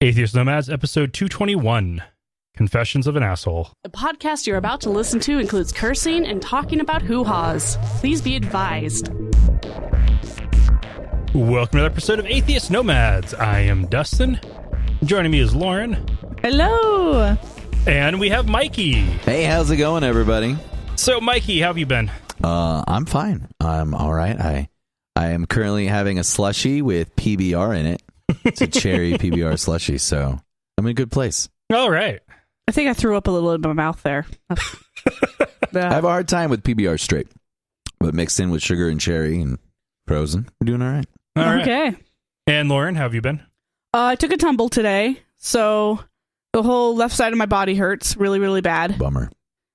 Atheist Nomads, episode 221, Confessions of an Asshole. The podcast you're about to listen to includes cursing and talking about hoo-haws. Please be advised. Welcome to the episode of Atheist Nomads. I am Dustin. Joining me is Lauren. Hello. And we have Mikey. Hey, how's it going, everybody? So, Mikey, how have you been? I'm fine. I'm all right. I am currently having a slushie with PBR in it. It's a cherry PBR slushie, so I'm in a good place. All right. I think I threw up a little in my mouth there. I have a hard time with PBR straight, but mixed in with sugar and cherry and frozen, we're doing all right. All right. Okay. And Lauren, how have you been? I took a tumble today, so the whole left side of my body hurts really, really bad. Bummer.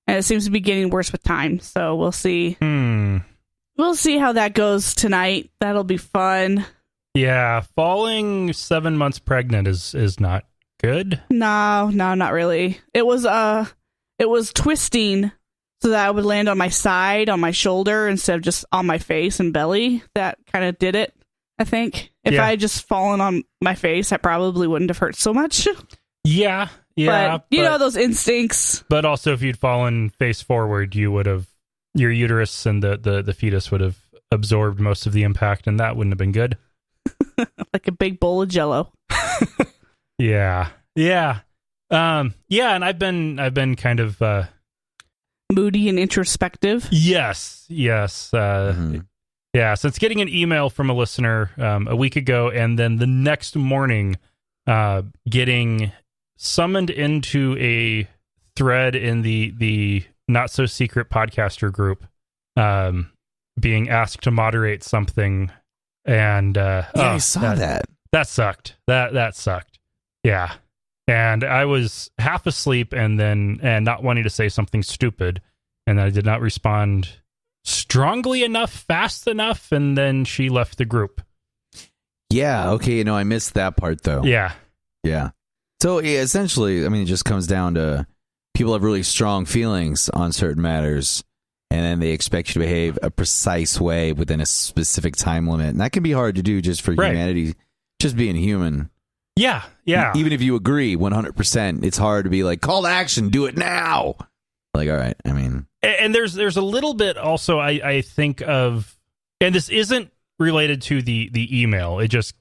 And it seems to be getting worse with time, so we'll see. We'll see how that goes tonight. That'll be fun. Yeah, falling 7 months pregnant is not good. No, not really. It was twisting so that I would land on my side, on my shoulder, instead of just on my face and belly. That kind of did it, I think. If I had just fallen on my face, I probably wouldn't have hurt so much. Yeah. But you know those instincts. But also, if you'd fallen face forward, you would have, your uterus and the fetus would have absorbed most of the impact, and that wouldn't have been good. Like a big bowl of Jell-O. Yeah. And I've been kind of moody and introspective. Yes. Yeah, since getting an email from a listener a week ago, and then the next morning getting summoned into a thread in the not so secret podcaster group, being asked to moderate something. And I saw that. That sucked. That sucked. Yeah. And I was half asleep and not wanting to say something stupid, and I did not respond strongly enough, fast enough, and then she left the group. Yeah, okay, I missed that part though. Yeah. So essentially, it just comes down to people have really strong feelings on certain matters, and then they expect you to behave a precise way within a specific time limit. And that can be hard to do just for humanity, just being human. Yeah. Even if you agree 100%, it's hard to be like, call to action, do it now. Like, all right, And there's a little bit also, I think of, and this isn't related to the email. It just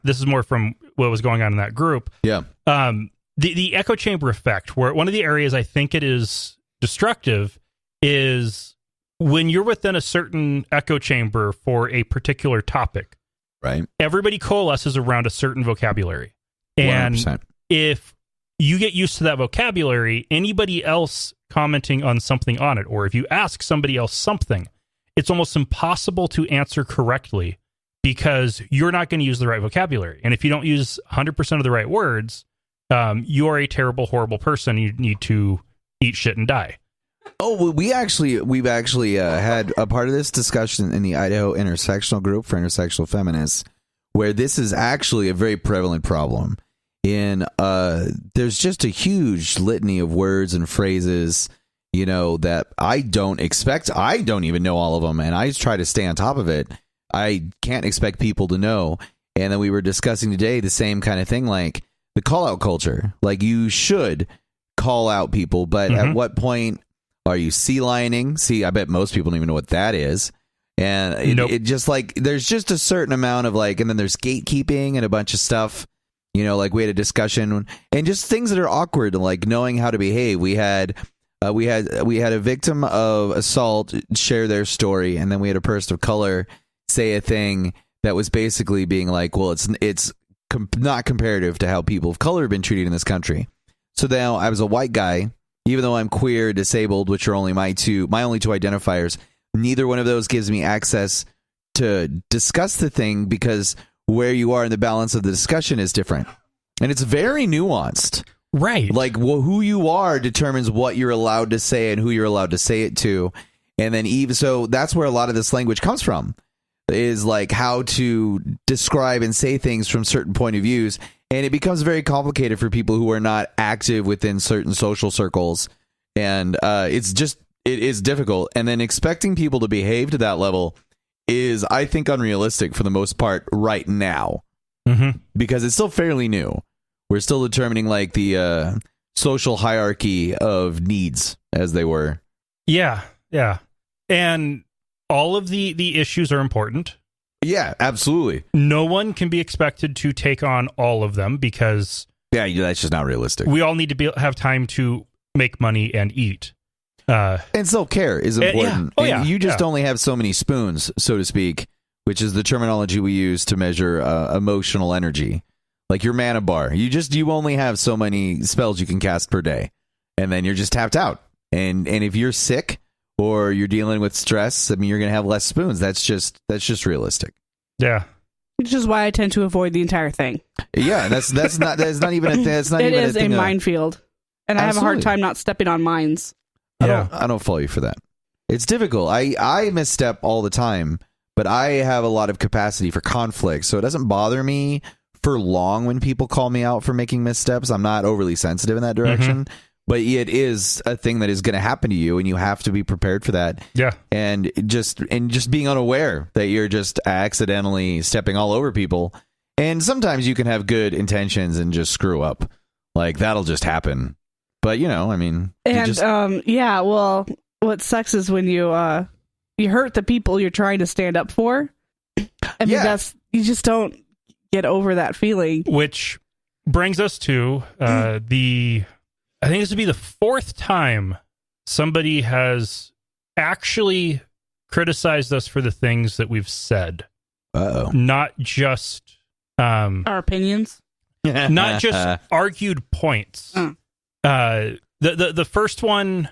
this is more from what was going on in that group. Yeah. The echo chamber effect, where one of the areas I think it is destructive is when you're within a certain echo chamber for a particular topic, right? Everybody coalesces around a certain vocabulary. And 100%. If you get used to that vocabulary, anybody else commenting on something on it, or if you ask somebody else something, it's almost impossible to answer correctly because you're not going to use the right vocabulary. And if you don't use 100% of the right words, you're a terrible, horrible person. You need to eat shit and die. Oh, well, we've actually had a part of this discussion in the Idaho Intersectional Group for Intersectional Feminists, where this is actually a very prevalent problem. There's just a huge litany of words and phrases, that I don't expect. I don't even know all of them, and I try to stay on top of it. I can't expect people to know. And then we were discussing today the same kind of thing, like the call-out culture. Like, you should call out people, but at what point are you sea-lining? See, I bet most people don't even know what that is. And it just like, there's just a certain amount of and then there's gatekeeping and a bunch of stuff, like we had a discussion and just things that are awkward, like knowing how to behave. We had a victim of assault share their story, and then we had a person of color say a thing that was basically being like, well, it's not comparative to how people of color have been treated in this country. So now I was a white guy, even though I'm queer, disabled, which are only my only two identifiers. Neither one of those gives me access to discuss the thing because where you are in the balance of the discussion is different. And it's very nuanced. Right. Like, who you are determines what you're allowed to say and who you're allowed to say it to. And then so that's where a lot of this language comes from, is like how to describe and say things from certain point of views. And it becomes very complicated for people who are not active within certain social circles. And it is difficult. And then expecting people to behave to that level is, I think, unrealistic for the most part right now. Mm-hmm. Because it's still fairly new. We're still determining like the social hierarchy of needs, as they were. Yeah. And all of the issues are important. Yeah, absolutely. No one can be expected to take on all of them because that's just not realistic. we all need to have time to make money and eat. And self-care is important. You just only have so many spoons, so to speak, which is the terminology we use to measure emotional energy. Like your mana bar. You only have so many spells you can cast per day. And then you're just tapped out. And if you're sick or you're dealing with stress, I mean, you're going to have less spoons. That's just realistic. Yeah. Which is why I tend to avoid the entire thing. Yeah, that's not even a that's not it even is a thing. A minefield. And I have a hard time not stepping on mines. I don't follow you for that. It's difficult. I misstep all the time, but I have a lot of capacity for conflict, so it doesn't bother me for long when people call me out for making missteps. I'm not overly sensitive in that direction, but it is a thing that is going to happen to you, and you have to be prepared for that. Yeah, and just being unaware that you're just accidentally stepping all over people, and sometimes you can have good intentions and just screw up. Like that'll just happen. But I mean, well, what sucks is when you hurt the people you're trying to stand up for. I mean, you just don't get over that feeling. Which brings us to I think this would be the fourth time somebody has actually criticized us for the things that we've said. Not just our opinions, not just argued points. The first one,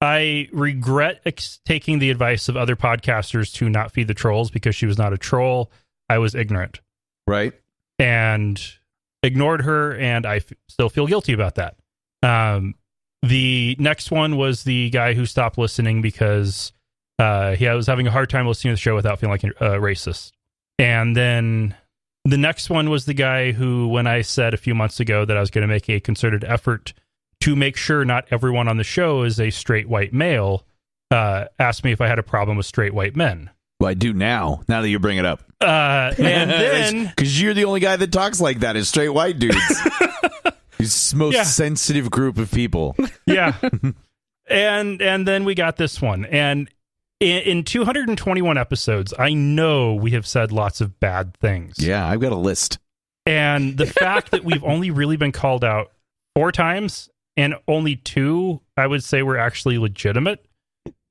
I regret taking the advice of other podcasters to not feed the trolls because she was not a troll. I was ignorant. Right. And ignored her, and I still feel guilty about that. The next one was the guy who stopped listening because he was having a hard time listening to the show without feeling like a racist. And then the next one was the guy who, when I said a few months ago that I was going to make a concerted effort to make sure not everyone on the show is a straight white male, asked me if I had a problem with straight white men. Well, I do now that you bring it up. And then... Because you're the only guy that talks like that is straight white dudes. He's the most sensitive group of people. Yeah. And then we got this one. And in 221 episodes, I know we have said lots of bad things. Yeah, I've got a list. And the fact that we've only really been called out 4 times, and only 2, I would say, were actually legitimate.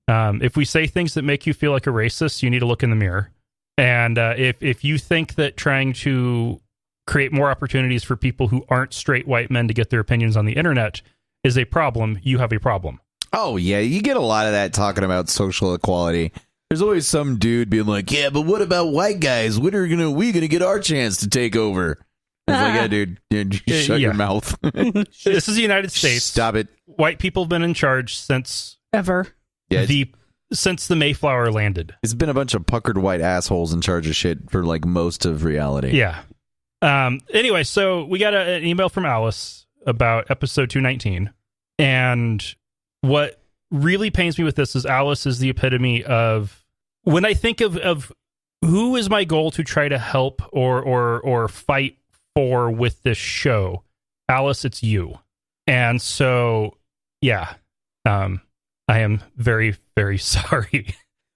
If we say things that make you feel like a racist, you need to look in the mirror. And if you think that trying to create more opportunities for people who aren't straight white men to get their opinions on the internet is a problem, you have a problem. Oh, yeah. You get a lot of that talking about social equality. There's always some dude being like, yeah, but what about white guys? When are we gonna get our chance to take over? It's like, yeah, dude, shut your mouth. This is the United States. Stop it. White people have been in charge since ever. Since the Mayflower landed. It's been a bunch of puckered white assholes in charge of shit for like most of reality. Yeah. Anyway, so we got an email from Alice about episode 219. And what really pains me with this is Alice is the epitome of, when I think of who is my goal to try to help or fight for with this show, Alice, it's you. And so, yeah, I am very, very sorry.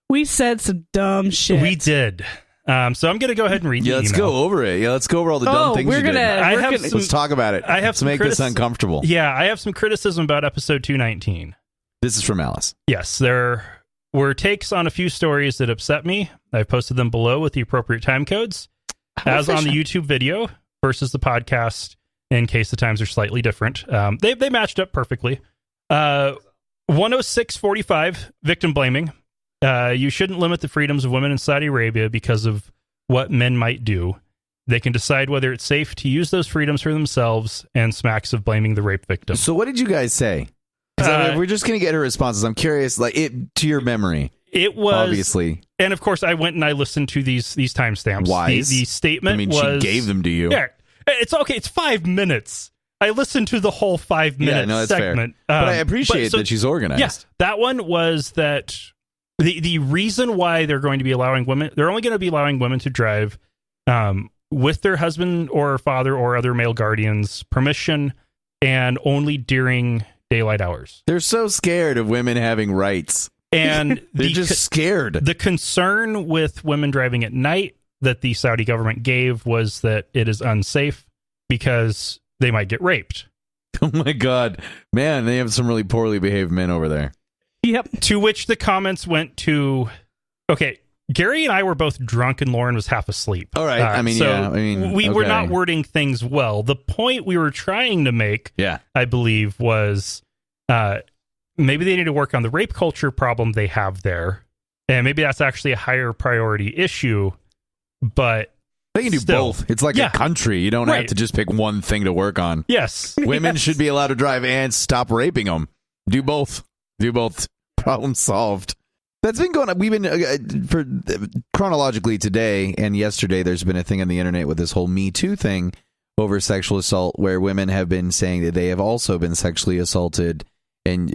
We said some dumb shit. We did. So I'm going to go ahead and read the let's email. go over it. Yeah, let's go over all the dumb things you did. Let's talk about it. Let's make this uncomfortable. Yeah, I have some criticism about episode 219. This is from Alice. Yes, there were takes on a few stories that upset me. I've posted them below with the appropriate time codes, as on the YouTube video versus the podcast, in case the times are slightly different. They matched up perfectly. 106.45, victim blaming. You shouldn't limit the freedoms of women in Saudi Arabia because of what men might do. They can decide whether it's safe to use those freedoms for themselves, and smacks of blaming the rape victim. So what did you guys say? We're just going to get her responses. I'm curious, like, to your memory. It was... Obviously. And of course, I went and I listened to these timestamps. Wise. The statement was... she gave them to you. Yeah. It's okay. It's 5 minutes. I listened to the whole 5-minute segment. Fair. But I appreciate that she's organized. Yes. That one was that the reason why they're going to be allowing women... They're only going to be allowing women to drive with their husband or father or other male guardians' permission, and only during daylight hours. They're so scared of women having rights. And they're just scared. The concern with women driving at night that the Saudi government gave was that it is unsafe because they might get raped. Oh my God. Man, they have some really poorly behaved men over there. Yep. To which the comments went to, okay, Gary and I were both drunk and Lauren was half asleep. All right. We were not wording things well. The point we were trying to make, I believe, was maybe they need to work on the rape culture problem they have there. And maybe that's actually a higher priority issue. But they can do both. It's like a country. You don't have to just pick one thing to work on. Yes. Women should be allowed to drive and stop raping them. Do both. Problem solved. That's been going on. We've been for chronologically today and yesterday. There's been a thing on the internet with this whole Me Too thing over sexual assault, where women have been saying that they have also been sexually assaulted, and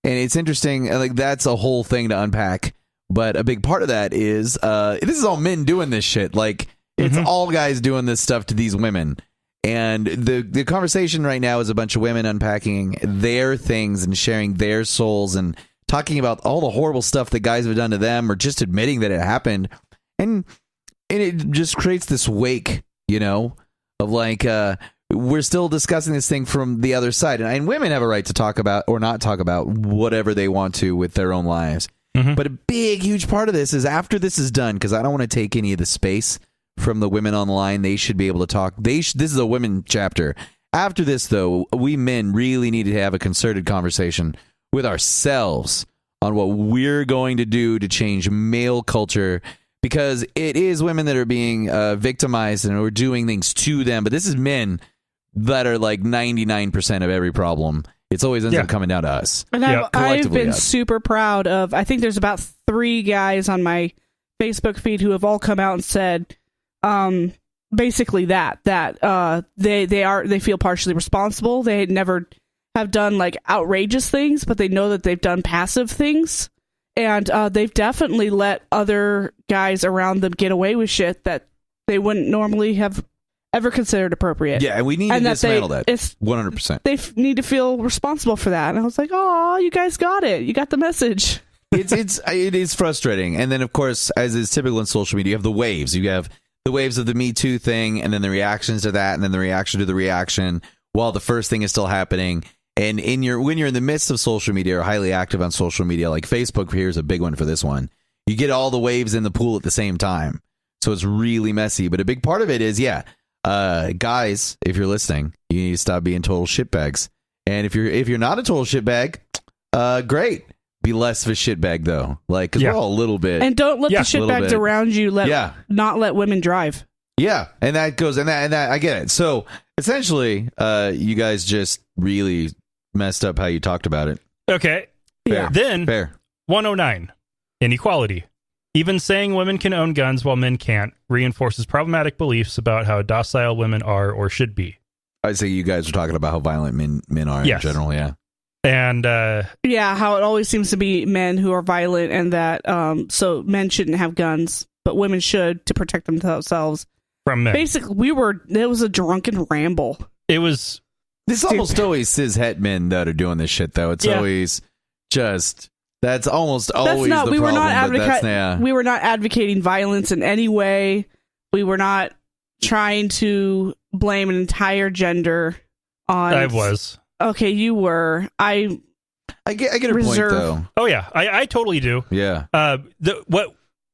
it's interesting. Like, that's a whole thing to unpack. But a big part of that is this is all men doing this shit. Like, it's all guys doing this stuff to these women. And the conversation right now is a bunch of women unpacking their things and sharing their souls and talking about all the horrible stuff that guys have done to them, or just admitting that it happened. And it just creates this wake, of like, we're still discussing this thing from the other side. And women have a right to talk about or not talk about whatever they want to with their own lives. But a big, huge part of this is after this is done, because I don't want to take any of the space from the women online. They should be able to talk. This is a women chapter. After this, though, we men really need to have a concerted conversation with ourselves on what we're going to do to change male culture, because it is women that are being victimized and we're doing things to them. But this is men that are like 99% of every problem. It's always ends up coming down to us. And I've been super proud of, I think there's about 3 guys on my Facebook feed who have all come out and said basically that they feel partially responsible. They never have done like outrageous things, but they know that they've done passive things, and they've definitely let other guys around them get away with shit that they wouldn't normally have ever considered appropriate. Yeah, and we need to dismantle that. It's 100%. They need to feel responsible for that. And I was like, oh, you guys got it. You got the message. It is frustrating. And then, of course, as is typical in social media, you have the waves. You have the waves of the Me Too thing, and then the reactions to that, and then the reaction to the reaction while the first thing is still happening. And when you're in the midst of social media or highly active on social media, like Facebook here is a big one for this one, you get all the waves in the pool at the same time. So it's really messy. But a big part of it is, guys, if you're listening, you need to stop being total shitbags. And if you're not a total shitbag, great. Be less of a shitbag, though. Like, because we're all a little bit. And don't let the shitbags around you not let women drive. Yeah, and that goes, and that I get it. So essentially, you guys just really messed up how you talked about it. Okay. Fair. Then Fair. 109, inequality. Even saying women can own guns while men can't reinforces problematic beliefs about how docile women are or should be. I'd say you guys are talking about how violent men are in general, yeah. And how it always seems to be men who are violent, and that so men shouldn't have guns, but women should, to protect themselves from men. Basically, it was a drunken ramble. It's almost always cis-het men that are doing this shit, though. It's always just... That's almost always the problem. We were not advocating violence in any way. We were not trying to blame an entire gender on... I was. Okay, you were. I get a point, though. Oh, yeah. I totally do. Yeah.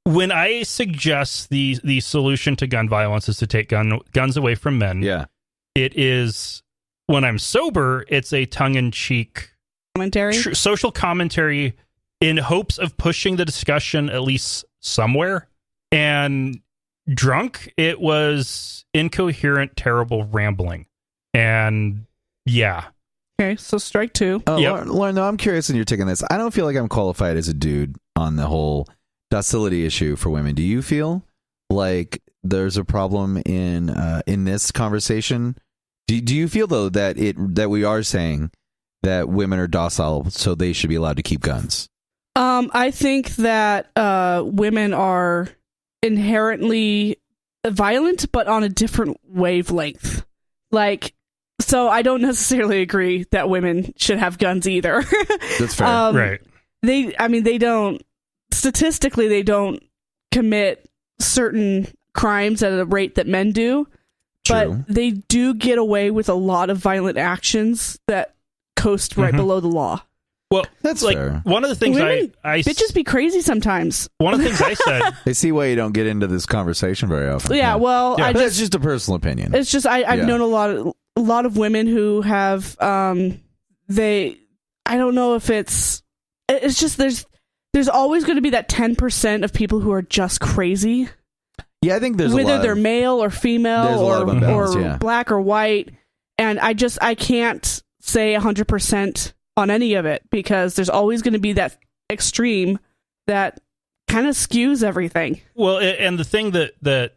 When I suggest the solution to gun violence is to take guns away from men, it is... When I'm sober, it's a tongue-in-cheek... commentary? Social commentary in hopes of pushing the discussion at least somewhere. And drunk, it was incoherent, terrible rambling. And yeah. Okay, so strike 2. Oh, yep. Lauren, no, I'm curious when you're taking this. I don't feel like I'm qualified as a dude on the whole docility issue for women. Do you feel like there's a problem in this conversation? Do you feel, though, that we are saying that women are docile, so they should be allowed to keep guns? I think that women are inherently violent, but on a different wavelength. Like, so I don't necessarily agree that women should have guns either. That's fair. Right. They don't, statistically, they don't commit certain crimes at a rate that men do, True. but they do get away with a lot of violent actions that coast right below the law. Well, That's like fair. one of the things Women, I bitches be crazy sometimes. one of the things I said. I see why you don't get into this conversation very often. Yeah, well, Yeah. I But just that's just a personal opinion. it's just I've Yeah. known a lot of women who have I don't know if it's just there's always going to be that 10% of people who are just crazy, Yeah, I think there's a whether lot they're of, male or There's female a lot of imbalance, or yeah. black or white, and I can't say 100% on any of it because there's always going to be that extreme that kind of skews everything. Well, and the thing that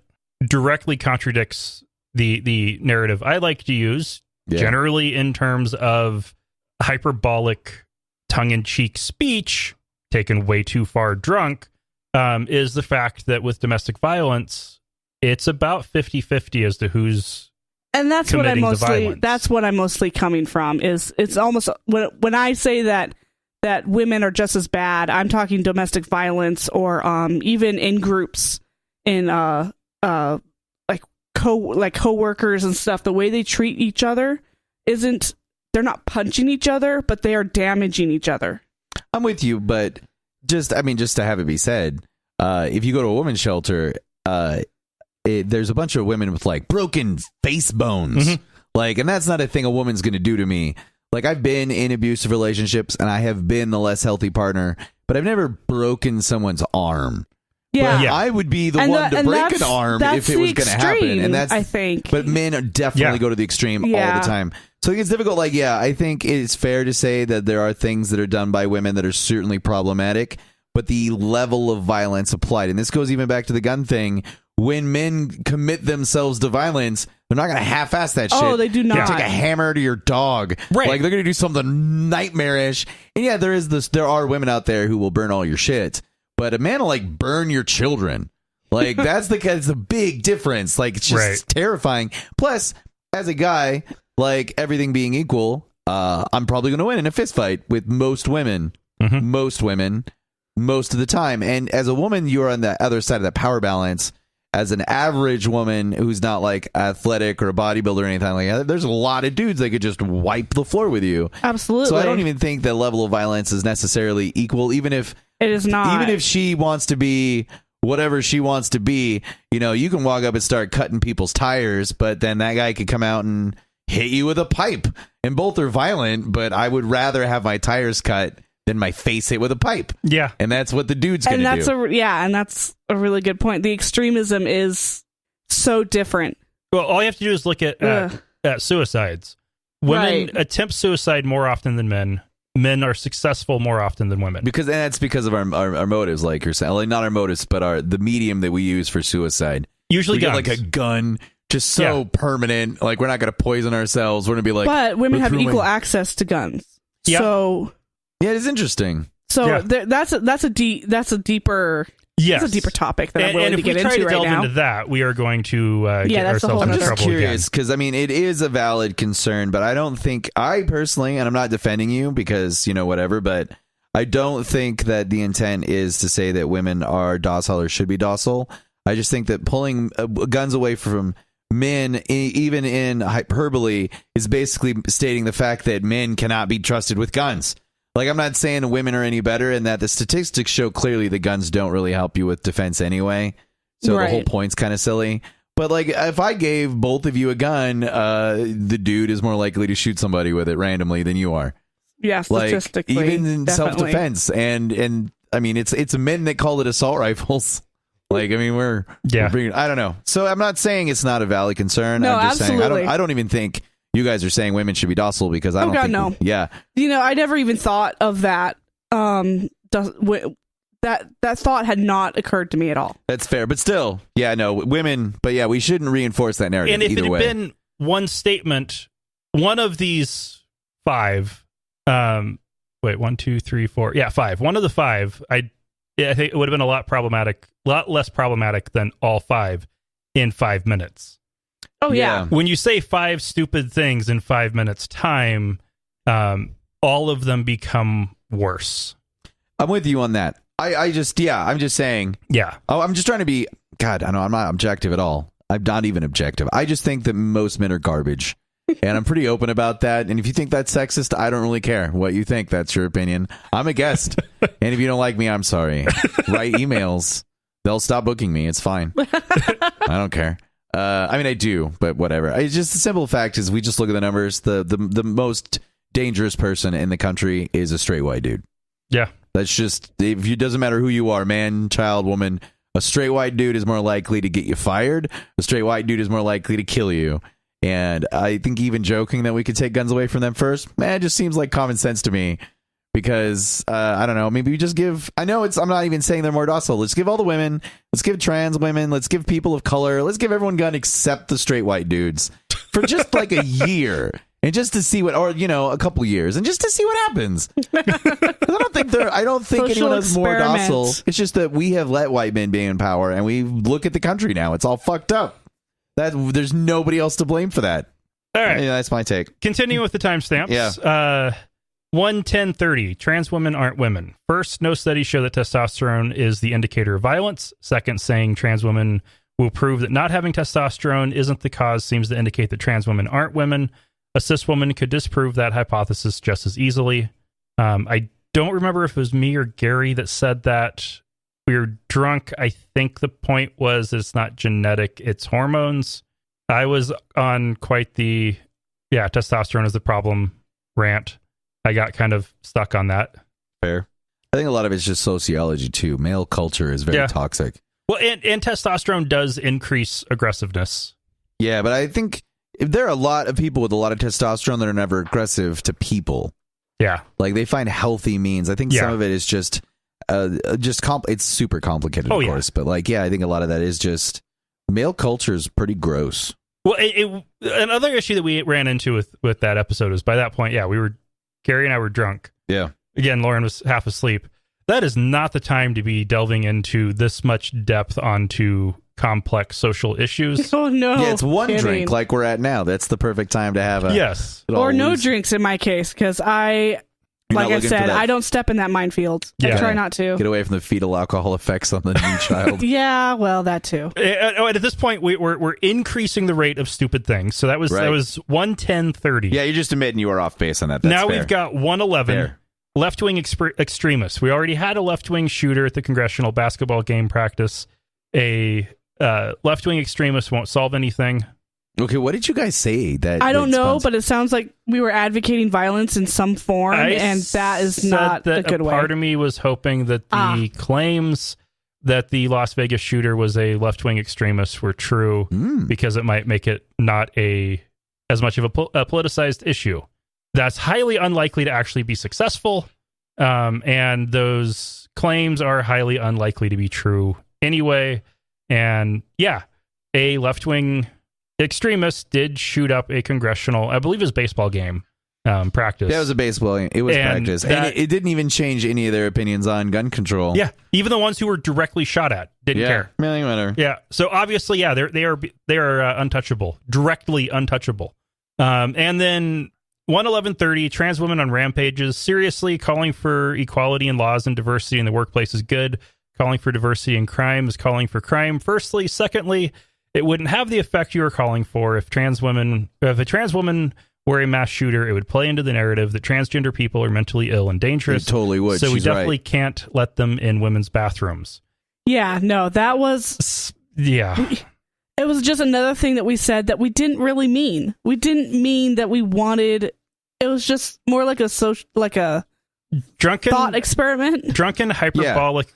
directly contradicts the narrative I like to use, Yeah. generally in terms of hyperbolic, tongue-in-cheek speech taken way too far drunk, is the fact that with domestic violence, it's about 50-50 as to who's And that's what committing the violence. that's what I'm mostly coming from is it's almost when I say that women are just as bad, I'm talking domestic violence or even in groups in like coworkers and stuff, the way they treat each other they're not punching each other, but they are damaging each other. I'm with you, but just to have it be said, if you go to a women's shelter, there's a bunch of women with like broken face bones, Mhm. like, and that's not a thing a woman's going to do to me. Like, I've been in abusive relationships and I have been the less healthy partner, but I've never broken someone's arm. Yeah. But Yeah. I would be the And one to and break that's- an arm that's if it was the going to happen, extreme, and that's I think. But men definitely Yeah. go to the extreme all Yeah. the time. So I think it's difficult. Like, yeah, I think it's fair to say that there are things that are done by women that are certainly problematic, but the level of violence applied, and this goes even back to the gun thing, when men commit themselves to violence, they're not going to half-ass that shit. Oh, they do They're not. gonna take a hammer to your dog. Right. Like, they're going to do something nightmarish. And yeah, there are women out there who will burn all your shit, but a man will like burn your children. Like, that's the big difference. Like, it's just Right. terrifying. Plus, as a guy, like, everything being equal, I'm probably going to win in a fist fight with most women. Mhm. Most women, most of the time. And as a woman, you're on the other side of that power balance. As an average woman who's not like athletic or a bodybuilder or anything like that, there's a lot of dudes that could just wipe the floor with you. Absolutely. So I don't even think the level of violence is necessarily equal, even if It is not. she wants to be whatever she wants to be. You know, you can walk up and start cutting people's tires, but then that guy could come out and hit you with a pipe, and both are violent, but I would rather have my tires cut than my face hit with a pipe. Yeah. And that's what the dude's going to do. and that's a really good point. The extremism is so different. Well, all you have to do is look at suicides. Women Right. attempt suicide more often than men. Men are successful more often than women. And that's because of our motives, like you're saying. Like, not our motives, but the medium that we use for suicide. Usually We get guns. like a gun, just so Yeah. permanent. Like, we're not going to poison ourselves. We're going to be like, But women have through my- equal access to guns. Yeah. So yeah, it's interesting. Yeah. that's a deeper Yes. That's a deeper topic that I'm willing and to if we get try into to right delve now. into that, we are going to get that's a ourselves whole into I'm just trouble curious because, I mean, it is a valid concern, but I don't think, I personally, and I'm not defending you because, you know, whatever, but I don't think that the intent is to say that women are docile or should be docile. I just think that pulling guns away from men, even in hyperbole, is basically stating the fact that men cannot be trusted with guns. Like, I'm not saying women are any better, and that the statistics show clearly that guns don't really help you with defense anyway. So Right. the whole point's kind of silly. But like, if I gave both of you a gun, the dude is more likely to shoot somebody with it randomly than you are. Yeah, Like, statistically. even in definitely. self-defense, and I mean, it's men that call it assault rifles. Like, I mean, we're bringing, I don't know. So I'm not saying it's not a valid concern. No, I'm just absolutely. saying I don't even think you guys are saying women should be docile because I don't God, think no. yeah. You know, I never even thought of that. That thought had not occurred to me at all. That's fair, but still, yeah, no, women. But yeah, we shouldn't reinforce that narrative. And if either it had way. been one statement, one of these five, wait, 1, 2, 3, 4, yeah, 5. One of the 5, I think it would have been a lot less problematic than all 5. in 5 minutes. Oh yeah. When you say 5 stupid things in 5 minutes time, all of them become worse. I'm with you on that. I'm just saying. Yeah. Oh, I'm just trying to be. God, I know I'm not objective at all. I'm not even objective. I just think that most men are garbage. And I'm pretty open about that. And if you think that's sexist, I don't really care what you think. That's your opinion. I'm a guest. And if you don't like me, I'm sorry. Write emails. They'll stop booking me. It's fine. I don't care. I mean, I do, but whatever. It's just the simple fact is we just look at the numbers. The most dangerous person in the country is a straight white dude. Yeah. That's just, if it doesn't matter who you are, man, child, woman, a straight white dude is more likely to get you fired. A straight white dude is more likely to kill you. And I think even joking that we could take guns away from them first, it just seems like common sense to me. Because, I don't know, maybe we just give, I'm not even saying they're more docile. Let's give all the women, let's give trans women, let's give people of color, let's give everyone gun except the straight white dudes for just like a year. And just to see what, or, a couple years, and just to see what happens. I don't think anyone is more docile. It's just that we have let white men be in power, and we look at the country now. It's all fucked up. There's nobody else to blame for that. All right. Yeah, that's my take. Continuing with the timestamps. Yeah. 1:10:30. Trans women aren't women. First, no studies show that testosterone is the indicator of violence. Second, saying trans women will prove that not having testosterone isn't the cause seems to indicate that trans women aren't women. A cis woman could disprove that hypothesis just as easily. I don't remember if it was me or Gary that said that. We were drunk. I think the point was it's not genetic, it's hormones. I was on quite the, testosterone is the problem rant. I got kind of stuck on that. Fair. I think a lot of it's just sociology, too. Male culture is very toxic. Well, and testosterone does increase aggressiveness. Yeah, but I think if there are a lot of people with a lot of testosterone that are never aggressive to people. Yeah. Like, they find healthy means. I think some of it is just it's super complicated, of course. But, I think a lot of that is just male culture is pretty gross. Well, another issue that we ran into with that episode is by that point, Gary and I were drunk. Yeah. Again, Lauren was half asleep. That is not the time to be delving into this much depth onto complex social issues. Oh, no. Yeah, it's one drink like we're at now. That's the perfect time to have a... Yes. Or no drinks in my case, because I said, I don't step in that minefield. I try not to. Get away from the fetal alcohol effects on the new child. Yeah, well, that too. And at this point, we're increasing the rate of stupid things. So that was 1:10:30. Yeah, you're just admitting you are off base on that. Now we've got 1:11. Left-wing extremists. We already had a left-wing shooter at the congressional basketball game practice. A left-wing extremist won't solve anything. Okay, what did you guys say? I don't know, but it sounds like we were advocating violence in some form, and that is not a good way. Part of me was hoping that the claims that the Las Vegas shooter was a left-wing extremist were true, because it might make it not as much of a politicized issue. That's highly unlikely to actually be successful, and those claims are highly unlikely to be true anyway. And a left-wing extremist did shoot up a congressional, I believe it was baseball game practice. Yeah, it was a baseball game. It was practice. And it didn't even change any of their opinions on gun control. Yeah, even the ones who were directly shot at didn't care. Whatever. Yeah, so obviously, they are untouchable, directly untouchable. And then 1:11:30, trans women on rampages. Seriously, calling for equality in laws and diversity in the workplace is good. Calling for diversity in crime is calling for crime. Firstly. Secondly, it wouldn't have the effect you were calling for if a trans woman were a mass shooter. It would play into the narrative that transgender people are mentally ill and dangerous. It totally would. So we definitely can't let them in women's bathrooms. Yeah, no, that was... Yeah. It was just another thing that we said that we didn't really mean. We didn't mean that we wanted... It was just more like a drunken thought experiment. Drunken, hyperbolic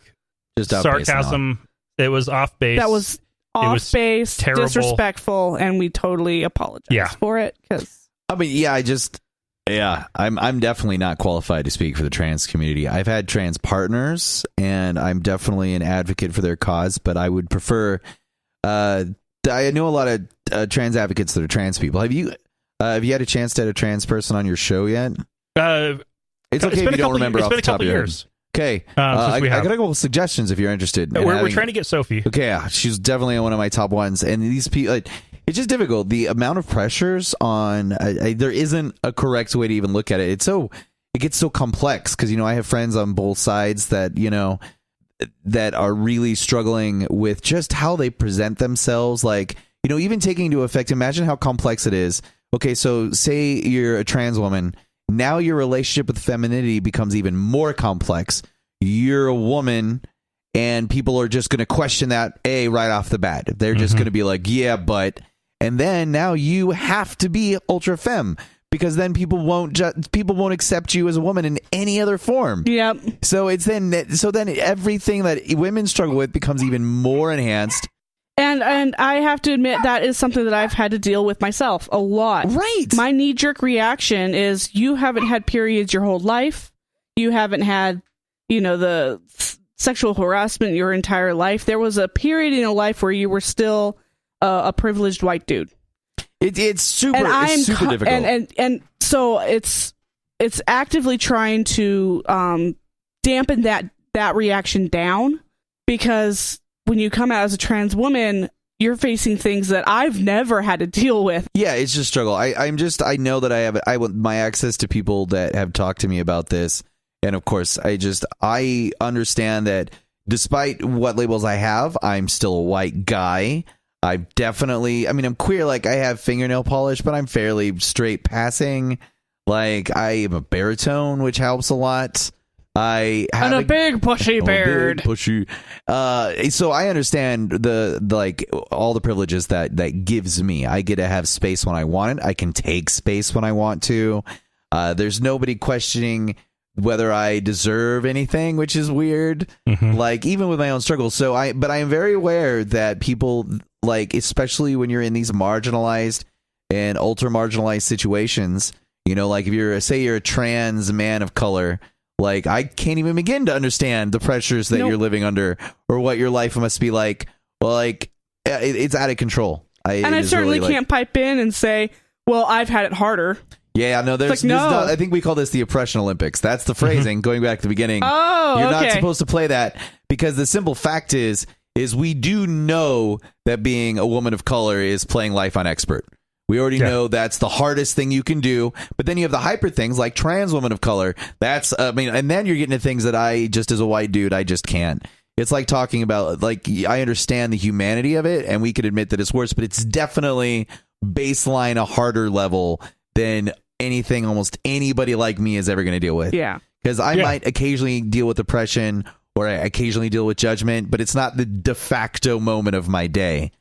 just sarcasm. It was off base. That was off base, terrible, disrespectful, and we totally apologize for it. I'm definitely not qualified to speak for the trans community. I've had trans partners, and I'm definitely an advocate for their cause, but I would prefer... I know a lot of trans advocates that are trans people. Have you had a chance to have a trans person on your show yet? It's okay if you don't remember off the top of your head. Okay. Since I we have. got a couple of suggestions if you're interested. We're trying to get Sophie. Okay, yeah, she's definitely one of my top ones. And these people, it's just difficult. The amount of pressures on, there isn't a correct way to even look at it. It gets so complex because, I have friends on both sides that, that are really struggling with just how they present themselves. Like, even taking into effect, imagine how complex it is. Okay, so say you're a trans woman. Now your relationship with femininity becomes even more complex. You're a woman, and people are just going to question that right off the bat. They're just going to be like, yeah, but, and then now you have to be ultra femme because then people won't accept you as a woman in any other form. Yep. So then everything that women struggle with becomes even more enhanced. And I have to admit that is something that I've had to deal with myself a lot. Right. My knee-jerk reaction is you haven't had periods your whole life. You haven't had, the sexual harassment your entire life. There was a period in your life where you were still a privileged white dude. It's super difficult. And so it's actively trying to dampen that reaction down because when you come out as a trans woman, you're facing things that I've never had to deal with. Yeah, it's just struggle. I know that I want my access to people that have talked to me about this. And of course, I understand that despite what labels I have, I'm still a white guy. I'm queer, like I have fingernail polish, but I'm fairly straight passing. Like I am a baritone, which helps a lot. I have a big pushy beard. So I understand the all the privileges that gives me. I get to have space when I want it. I can take space when I want to. There's nobody questioning whether I deserve anything, which is weird. Like even with my own struggles. But I am very aware that people, like, especially when you're in these marginalized and ultra marginalized situations, like if you're a trans man of color, like I can't even begin to understand the pressures that you're living under or what your life must be like. Well, like it's out of control. I certainly can't pipe in and say, well, I've had it harder. Yeah, no, I think we call this the oppression Olympics. That's the phrasing going back to the beginning. Oh, you're not supposed to play that because the simple fact is we do know that being a woman of color is playing life on expert. We already know that's the hardest thing you can do. But then you have the hyper things like trans women of color. That's, and then you're getting to things that I just as a white dude, I just can't. It's like talking about, like, I understand the humanity of it and we could admit that it's worse, but it's definitely baseline a harder level than anything almost anybody like me is ever going to deal with. Yeah. Because I might occasionally deal with depression or I occasionally deal with judgment, but it's not the de facto moment of my day.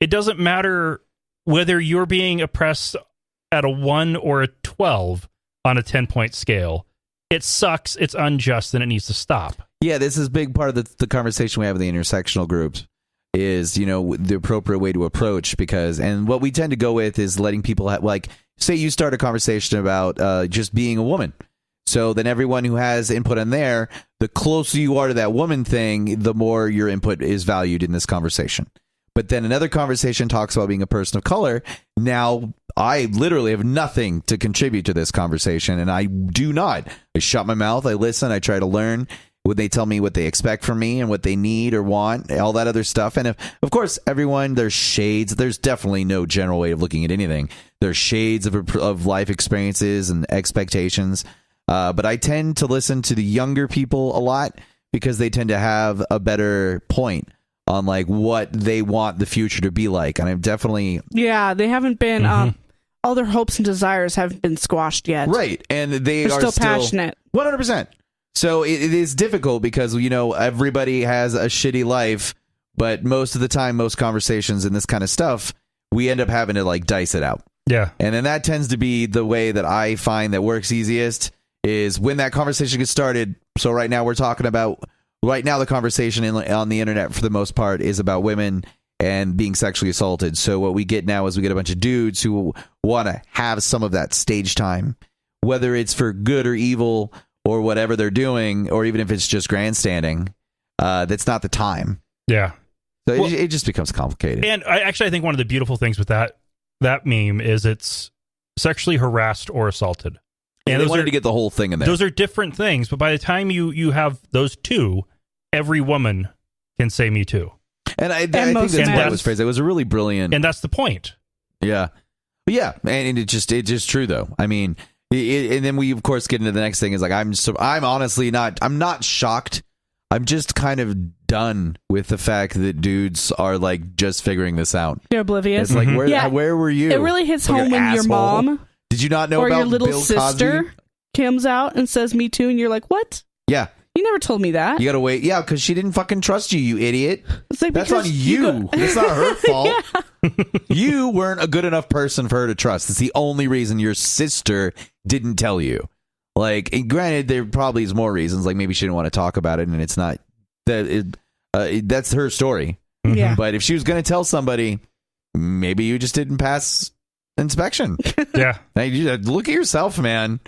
It doesn't matter whether you're being oppressed at a 1 or a 12 on a 10-point scale. It sucks, it's unjust, and it needs to stop. Yeah, this is a big part of the conversation we have in the intersectional groups is, the appropriate way to approach and what we tend to go with is letting people say you start a conversation about just being a woman. So then everyone who has input in there, the closer you are to that woman thing, the more your input is valued in this conversation. But then another conversation talks about being a person of color. Now, I literally have nothing to contribute to this conversation, and I do not. I shut my mouth, I listen, I try to learn when they tell me what they expect from me and what they need or want, all that other stuff. And of course, everyone, there's shades. There's definitely no general way of looking at anything. There's shades of life experiences and expectations. But I tend to listen to the younger people a lot because they tend to have a better point on like what they want the future to be like. And I'm definitely... Yeah, they haven't been... all their hopes and desires haven't been squashed yet. Right. And they're still passionate. 100%. So it is difficult because, everybody has a shitty life, but most of the time, most conversations and this kind of stuff, we end up having to like dice it out. Yeah. And then that tends to be the way that I find that works easiest is when that conversation gets started. So right now the conversation on the internet for the most part is about women and being sexually assaulted. So what we get now is we get a bunch of dudes who want to have some of that stage time, whether it's for good or evil or whatever they're doing, or even if it's just grandstanding. That's not the time. Yeah. So it just becomes complicated. And I think one of the beautiful things with that meme is it's sexually harassed or assaulted. And they wanted to get the whole thing in there. Those are different things, but by the time you have those two, every woman can say me too. And I think that's why it was phrased. It was a really brilliant... And that's the point. Yeah. Yeah, and it's just true, though. I mean, and then we, of course, get into the next thing is like, I'm honestly not shocked. I'm just kind of done with the fact that dudes are like just figuring this out. You're oblivious. It's like, where were you? It really hits home when your mom... Did you not know or about your little Bill sister Cosby? Comes out and says me too, and you're like, what? Yeah. You never told me that. You gotta wait. Yeah, because she didn't fucking trust you, you idiot. It's like, that's on you. It's not her fault. You weren't a good enough person for her to trust. It's the only reason your sister didn't tell you. Like, granted, there probably is more reasons. Like, maybe she didn't want to talk about it, and it's not that. That's her story. Yeah. But if she was going to tell somebody, maybe you just didn't pass inspection. Yeah. Look at yourself, man.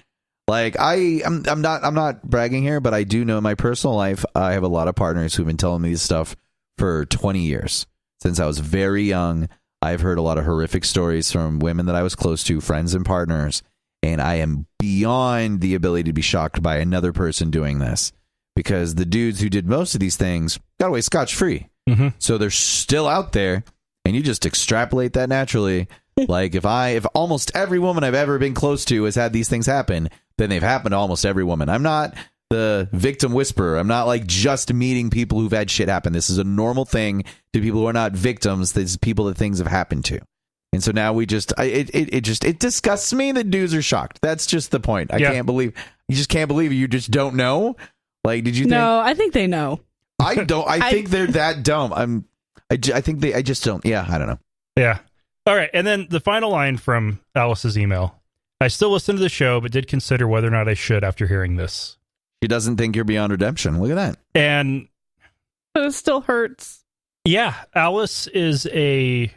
Like, I'm not bragging here, but I do know in my personal life, I have a lot of partners who've been telling me this stuff for 20 years. Since I was very young, I've heard a lot of horrific stories from women that I was close to, friends and partners, and I am beyond the ability to be shocked by another person doing this, because the dudes who did most of these things got away scotch-free. Mm-hmm. So they're still out there, and you just extrapolate that naturally. Like, if almost every woman I've ever been close to has had these things happen, then they've happened to almost every woman. I'm not the victim whisperer. I'm not like just meeting people who've had shit happen. This is a normal thing to people who are not victims. This is people that things have happened to. And so now we just, it disgusts me that dudes are shocked. That's just the point. I can't believe, you just can't believe it. You just don't know. Like, did you think? No, I think they know. I don't. I think they're that dumb. I think I just don't. Yeah, I don't know. Yeah. All right. And then the final line from Alice's email. I still listen to the show, but did consider whether or not I should after hearing this. She doesn't think you're beyond redemption. Look at that. And but it still hurts. Yeah. Alice is a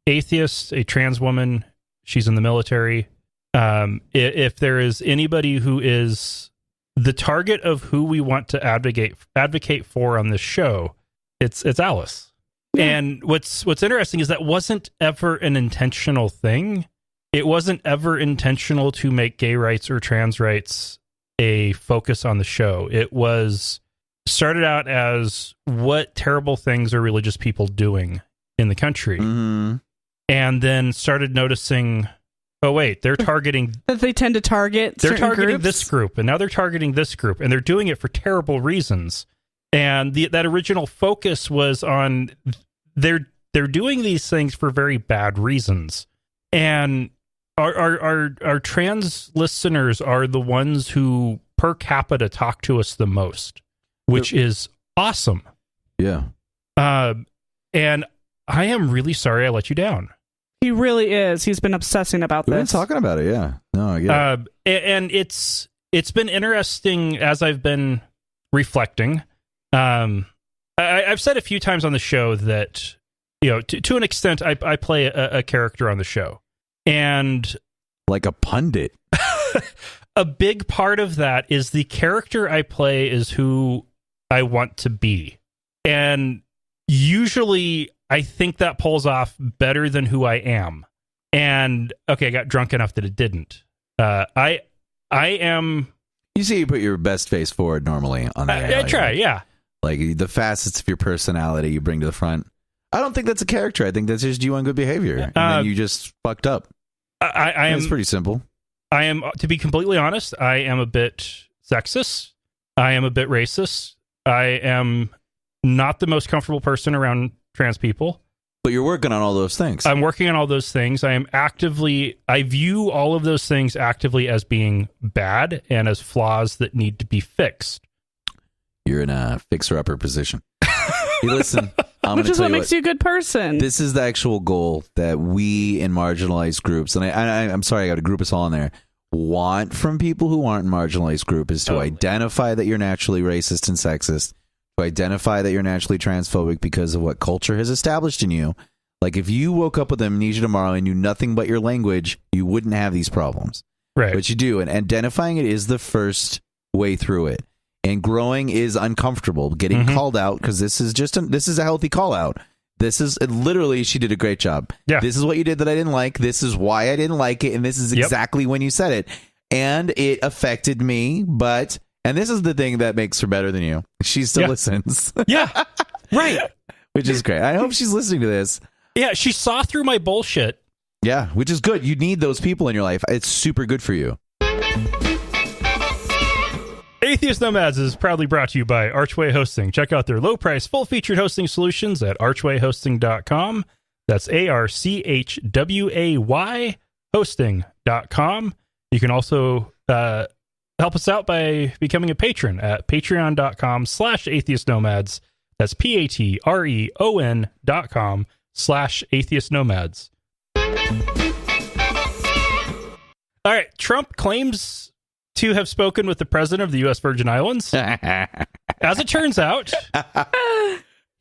atheist, a trans woman. She's in the military. If there is anybody who is the target of who we want to advocate for on this show, it's Alice. Yeah. And what's interesting is that wasn't ever an intentional thing. It wasn't ever intentional to make gay rights or trans rights a focus on the show. It was started out as what terrible things are religious people doing in the country. Mm-hmm. And then started noticing, oh, wait, they're targeting... that they tend to target They're targeting groups? this group, and now they're targeting this group, and they're doing it for terrible reasons. And that original focus was on... They're doing these things for very bad reasons. And our trans listeners are the ones who per capita talk to us the most, which is awesome. Yeah. And I am really sorry I let you down. He really is. He's been obsessing about this. We've been talking about it, yeah. No, I get it. And it's been interesting as I've been reflecting. I've said a few times on the show that, you know, to an extent, I play a character on the show. And like a pundit. A big part of that is the character I play is who I want to be. And usually I think that pulls off better than who I am. And okay, I got drunk enough that it didn't. I am... You see, you put your best face forward normally on that. I try, yeah. Like the facets of your personality you bring to the front. I don't think that's a character. I think that's just you on good behavior. And then you just fucked up. I am... It's pretty simple. I am, to be completely honest, I am a bit sexist. I am a bit racist. I am not the most comfortable person around trans people. But you're working on all those things. I'm working on all those things. I view all of those things actively as being bad and as flaws that need to be fixed. You're in a fixer-upper position. Hey, listen, which is what makes you a good person. This is the actual goal that we in marginalized groups, and I'm sorry, I got to group us all in there, want from people who aren't in marginalized group is to identify that you're naturally racist and sexist, to identify that you're naturally transphobic because of what culture has established in you. Like, if you woke up with amnesia tomorrow and knew nothing but your language, you wouldn't have these problems. Right. But you do, and identifying it is the first way through it. And growing is uncomfortable. Getting called out, because this is a healthy call out. This is literally, she did a great job. Yeah. This is what you did that I didn't like. This is why I didn't like it. And this is exactly when you said it. and it affected me, but, and this is the thing that makes her better than you. She still listens. Yeah, right. Which is great. I hope she's listening to this. Yeah, she saw through my bullshit. Yeah, which is good. You need those people in your life. It's super good for you. Atheist Nomads is proudly brought to you by Archway Hosting. Check out their low-price, full-featured hosting solutions at archwayhosting.com. That's ARCHWAY hosting.com. You can also help us out by becoming a patron at patreon.com/atheistnomads. That's patreon.com/atheistnomads. All right, Trump claims to have spoken with the president of the U.S. Virgin Islands. As it turns out,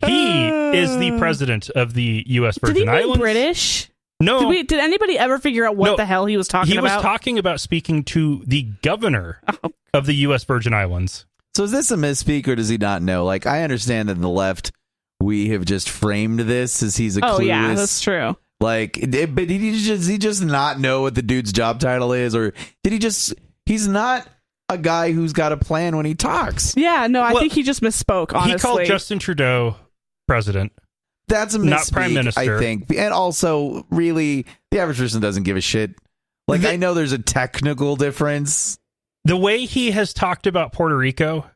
he is the president of the U.S. Virgin Did he mean Islands. British? No. Did anybody ever figure out what the hell he was talking about? He was talking about speaking to the governor of the U.S. Virgin Islands. So is this a misspeak, or does he not know? Like, I understand that in the left, we have just framed this as he's a clueless. Oh, yeah, that's true. Like, but did he just not know what the dude's job title is? Or did he just... He's not a guy who's got a plan when he talks. Yeah, no, I think he just misspoke, honestly. He called Justin Trudeau president. That's a misspeak, not prime minister. I think. And also, really, the average person doesn't give a shit. Like, I know there's a technical difference. The way he has talked about Puerto Rico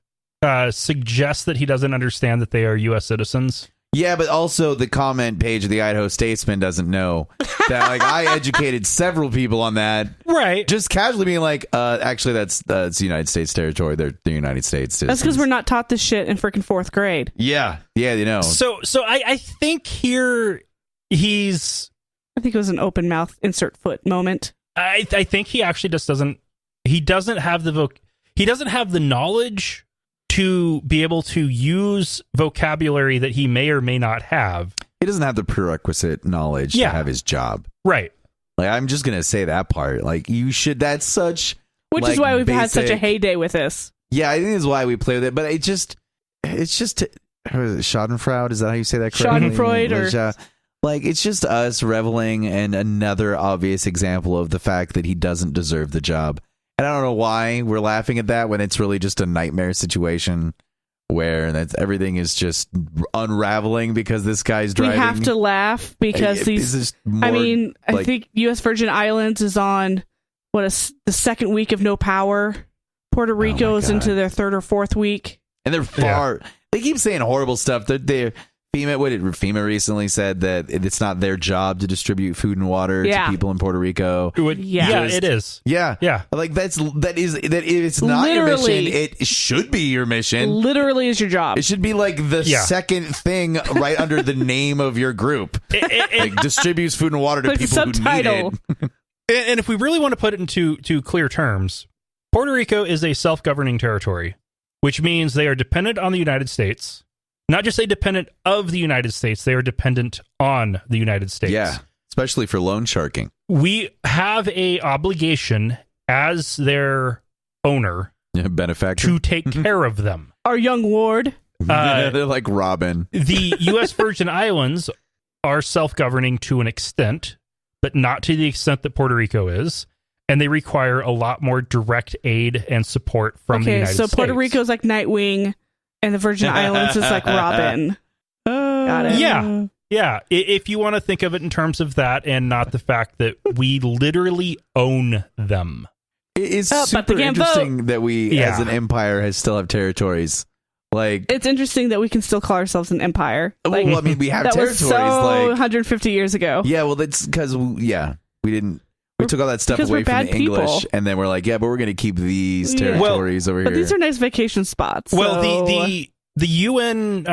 suggests that he doesn't understand that they are U.S. citizens. Yeah, but also the comment page of the Idaho Statesman doesn't know that. Like, I educated several people on that, right? Just casually being like, actually, that's United States territory. They're the United States citizens. That's because we're not taught this shit in freaking fourth grade. Yeah, you know. So I think here he's. I think it was an open mouth insert foot moment. I think he actually just doesn't. He doesn't have the He doesn't have the knowledge to be able to use vocabulary that he may or may not have. He doesn't have the prerequisite knowledge to have his job. Right. Like, I'm just going to say that part. Like, you should, that's such... Which is why we've had such a heyday with this. Yeah, I think that's why we play with it. But it's just... Schadenfreude? Is that how you say that correctly? Schadenfreude or... like, it's just us reveling in another obvious example of the fact that he doesn't deserve the job. And I don't know why we're laughing at that when it's really just a nightmare situation where everything is just unraveling because this guy's driving. We have to laugh because I think U.S. Virgin Islands is on the second week of no power. Puerto Rico is into their third or fourth week, and they're far. Yeah. They keep saying horrible stuff. FEMA recently said that it's not their job to distribute food and water to people in Puerto Rico. Yeah, it is. Yeah. Like that is it's not your mission. It should be your mission. Literally is your job. It should be like the second thing right under the name of your group. Like distributes food and water to people subtitle. who need it. And if we really want to put it into clear terms, Puerto Rico is a self-governing territory, which means they are dependent on the United States. Not just a dependent of the United States, they are dependent on the United States. Yeah, especially for loan sharking. We have a obligation as their owner, benefactor, to take care of them. Our young ward. They're like Robin. The U.S. Virgin Islands are self-governing to an extent, but not to the extent that Puerto Rico is. And they require a lot more direct aid and support from the United States. So Puerto Rico's like Nightwing. And the Virgin Islands is like Robin. Got it. Yeah. If you want to think of it in terms of that and not the fact that we literally own them. It's super interesting that we, as an empire, still have territories. Like, it's interesting that we can still call ourselves an empire. Like, well, I mean, we have that territories. Was so 150 years ago. Yeah, well, that's because, we didn't. We took all that stuff away from the English, and then we're like, but we're going to keep these territories over here. But these are nice vacation spots. Well, the UN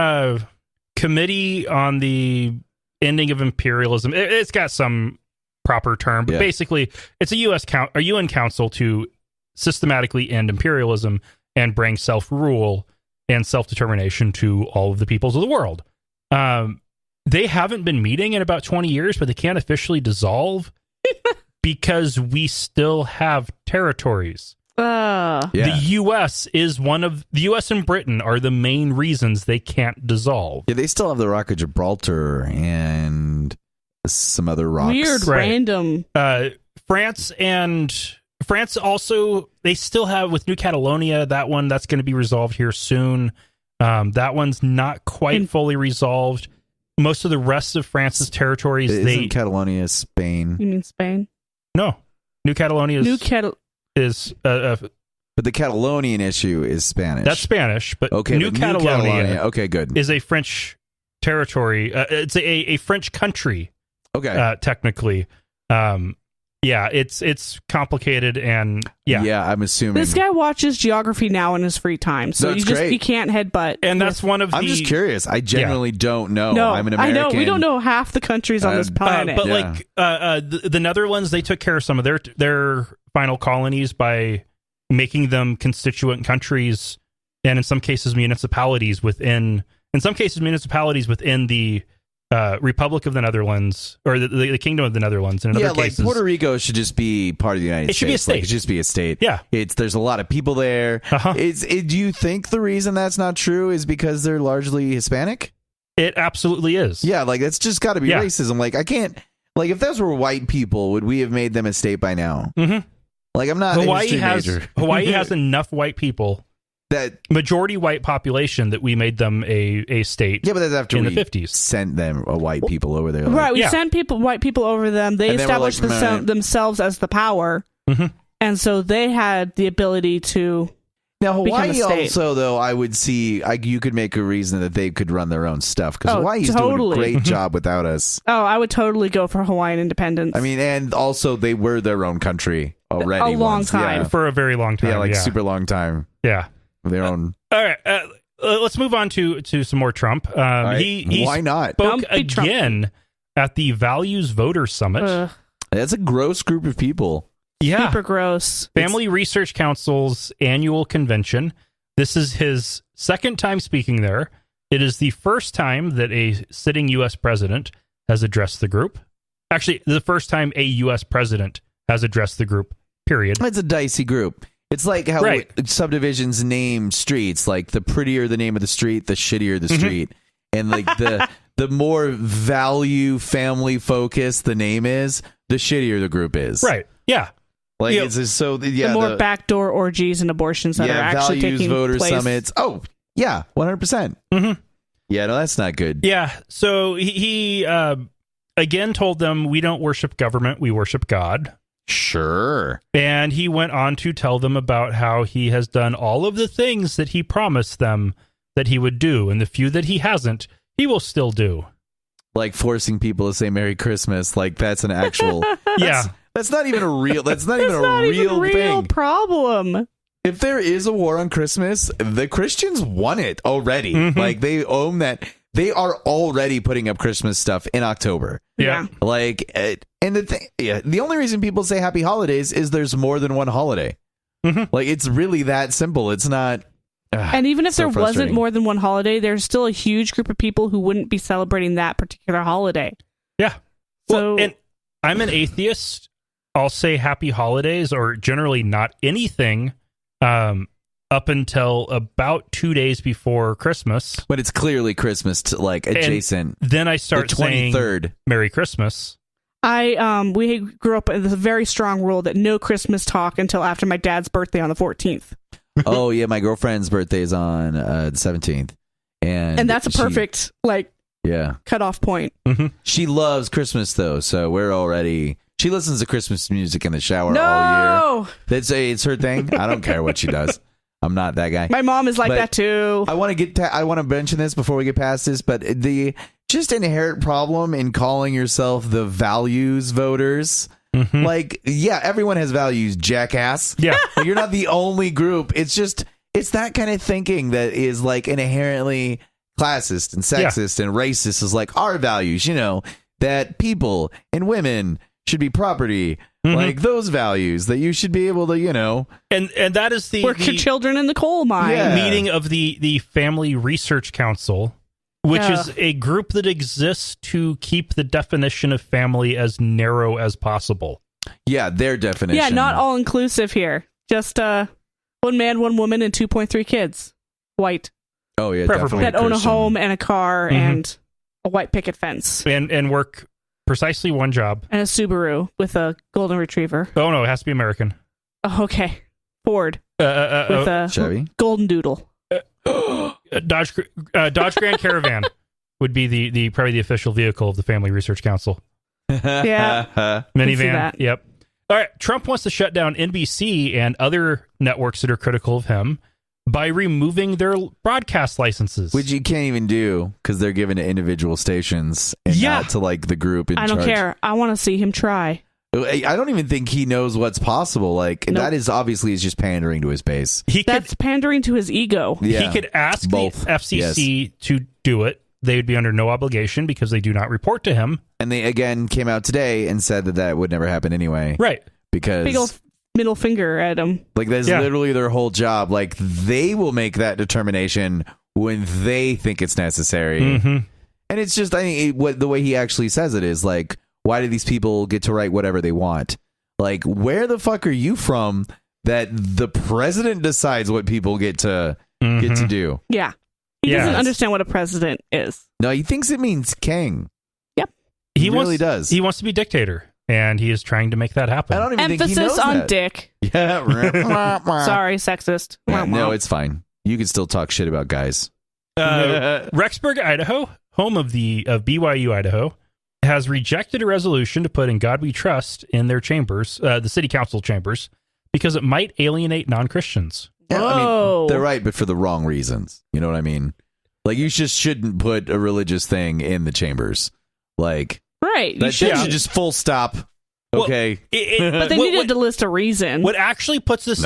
Committee on the Ending of Imperialism, it's got some proper term, but basically, it's a UN council to systematically end imperialism and bring self-rule and self-determination to all of the peoples of the world. They haven't been meeting in about 20 years, but they can't officially dissolve. Because we still have territories. The U.S. the U.S. and Britain are the main reasons they can't dissolve. Yeah, they still have the Rock of Gibraltar and some other rocks. Weird, random. France and France also, they still have with New Catalonia, that's going to be resolved here soon. That one's not quite fully resolved. Most of the rest of France's territories, Isn't Catalonia Spain? You mean Spain? No, New Catalonia is but the Catalonian issue is Spanish. That's Spanish, but okay, New Catalonia okay, good. is a French territory. It's a French country. Okay, technically. Yeah, it's complicated, and yeah, I'm assuming this guy watches Geography Now in his free time, so you can't headbutt. And that's one of I'm just curious. I genuinely don't know. No, I'm an American. I know we don't know half the countries on this planet. But like the Netherlands, they took care of some of their final colonies by making them constituent countries, and in some cases municipalities within the Republic of the Netherlands, or the Kingdom of the Netherlands. And in other cases, Puerto Rico should just be part of the United States. It should be a state. Like, it should just be a state. Yeah. There's a lot of people there. Do you think the reason that's not true is because they're largely Hispanic? It absolutely is. Yeah, like that's just got to be racism. Like I can't. Like if those were white people, would we have made them a state by now? Mm-hmm. Like I'm not. Hawaii has enough white people. That majority white population that we made them a state. Yeah, but that's after in we the 50s sent them white people over there. Right, we sent white people over them. They established themselves as the power, and so they had the ability to. Now Hawaii also, though, I would see you could make a reason that they could run their own stuff because Hawaii's doing a great job without us. Oh, I would totally go for Hawaiian independence. I mean, and also they were their own country already. A long time. For a very long time. Yeah, super long time. Yeah. Their own. All right, let's move on to some more Trump. He why not? Spoke again at the Values Voter Summit. That's a gross group of people. Yeah, super gross. Family Research Council's annual convention. This is his second time speaking there. It is the first time that a sitting U.S. president has addressed the group. Actually, the first time a U.S. president has addressed the group. Period. It's a dicey group. It's like how subdivisions name streets. Like the prettier the name of the street, the shittier the street. And like the more value family focused the name is, the shittier the group is. Right. Yeah. Like it's just so the more backdoor orgies and abortions that are actually taking voter place. Summits. Oh yeah, 100%. Yeah, no, that's not good. Yeah. So he again told them, we don't worship government, we worship God. Sure. And he went on to tell them about how he has done all of the things that he promised them that he would do, and the few that he hasn't, he will still do. Like forcing people to say Merry Christmas, like that's an actual That's not even a real real problem. If there is a war on Christmas, the Christians won it already. Like they own that. They are already putting up Christmas stuff in October. Yeah. Like, and the thing, the only reason people say happy holidays is there's more than one holiday. Like, it's really that simple. It's not. And even if there wasn't more than one holiday, there's still a huge group of people who wouldn't be celebrating that particular holiday. Yeah. So, well, and I'm an atheist. I'll say happy holidays or generally not anything. Up until about 2 days before Christmas. But it's clearly Christmas, like adjacent. And then I start the 23rd. saying Merry Christmas. We grew up with a very strong rule that no Christmas talk until after my dad's birthday on the 14th. Oh, yeah, my girlfriend's birthday is on the 17th. And that's a perfect, cutoff point. She loves Christmas, though, so we're already... She listens to Christmas music in the shower all year. It's her thing. I don't care what she does. I'm not that guy. My mom is like that too. I want to mention this before we get past this, but the just inherent problem in calling yourself the values voters. Like, yeah, everyone has values, jackass. Yeah. You're not the only group. It's that kind of thinking that is like inherently classist and sexist and racist is like our values, that people and women should be property. Like those values that you should be able to, and that is the work your children in the coal mine meeting of the Family Research Council, which is a group that exists to keep the definition of family as narrow as possible. Yeah, their definition. Yeah, not all inclusive here. Just one man, one woman, and 2.3 kids. White. Oh yeah, preferably that own a home and a car and a white picket fence and work precisely one job. And a Subaru with a golden retriever. Oh, no, it has to be American. Oh, okay. Ford with a Chevy? golden doodle. Dodge Grand Caravan would be the probably the official vehicle of the Family Research Council. Yeah. Minivan. that. Yep. All right. Trump wants to shut down NBC and other networks that are critical of him by removing their broadcast licenses. Which you can't even do because they're given to individual stations and not to like the group in I don't charge. care. I want to see him try. I don't even think he knows what's possible. Like that is obviously is just pandering to his base. That's pandering to his ego. Yeah. He could ask Both. the FCC to do it. They would be under no obligation because they do not report to him. And they again came out today and said that would never happen anyway. Right. Because Big old middle finger at him. like that's literally their whole job. Like they will make that determination when they think it's necessary. Mm-hmm. And it's just, I think what the way he actually says it is like, why do these people get to write whatever they want? Like, where the fuck are you from that the president decides what people get to do? Yeah. He doesn't understand what a president is. No, he thinks it means king. Yep. He really does. He wants to be dictator, and he is trying to make that happen. I don't even think he Emphasis knows on that. dick. Yeah. Sorry, sexist. Yeah, no, it's fine. You can still talk shit about guys. Rexburg, Idaho, home of BYU, Idaho, has rejected a resolution to put In God We Trust in their chambers, the city council chambers, because it might alienate non-Christians. Yeah, I Whoa. mean, they're right, but for the wrong reasons. You know what I mean? Like, you just shouldn't put a religious thing in the chambers. Like, Right. that shit should just full stop. Okay. But they needed to list a reason. What actually puts this,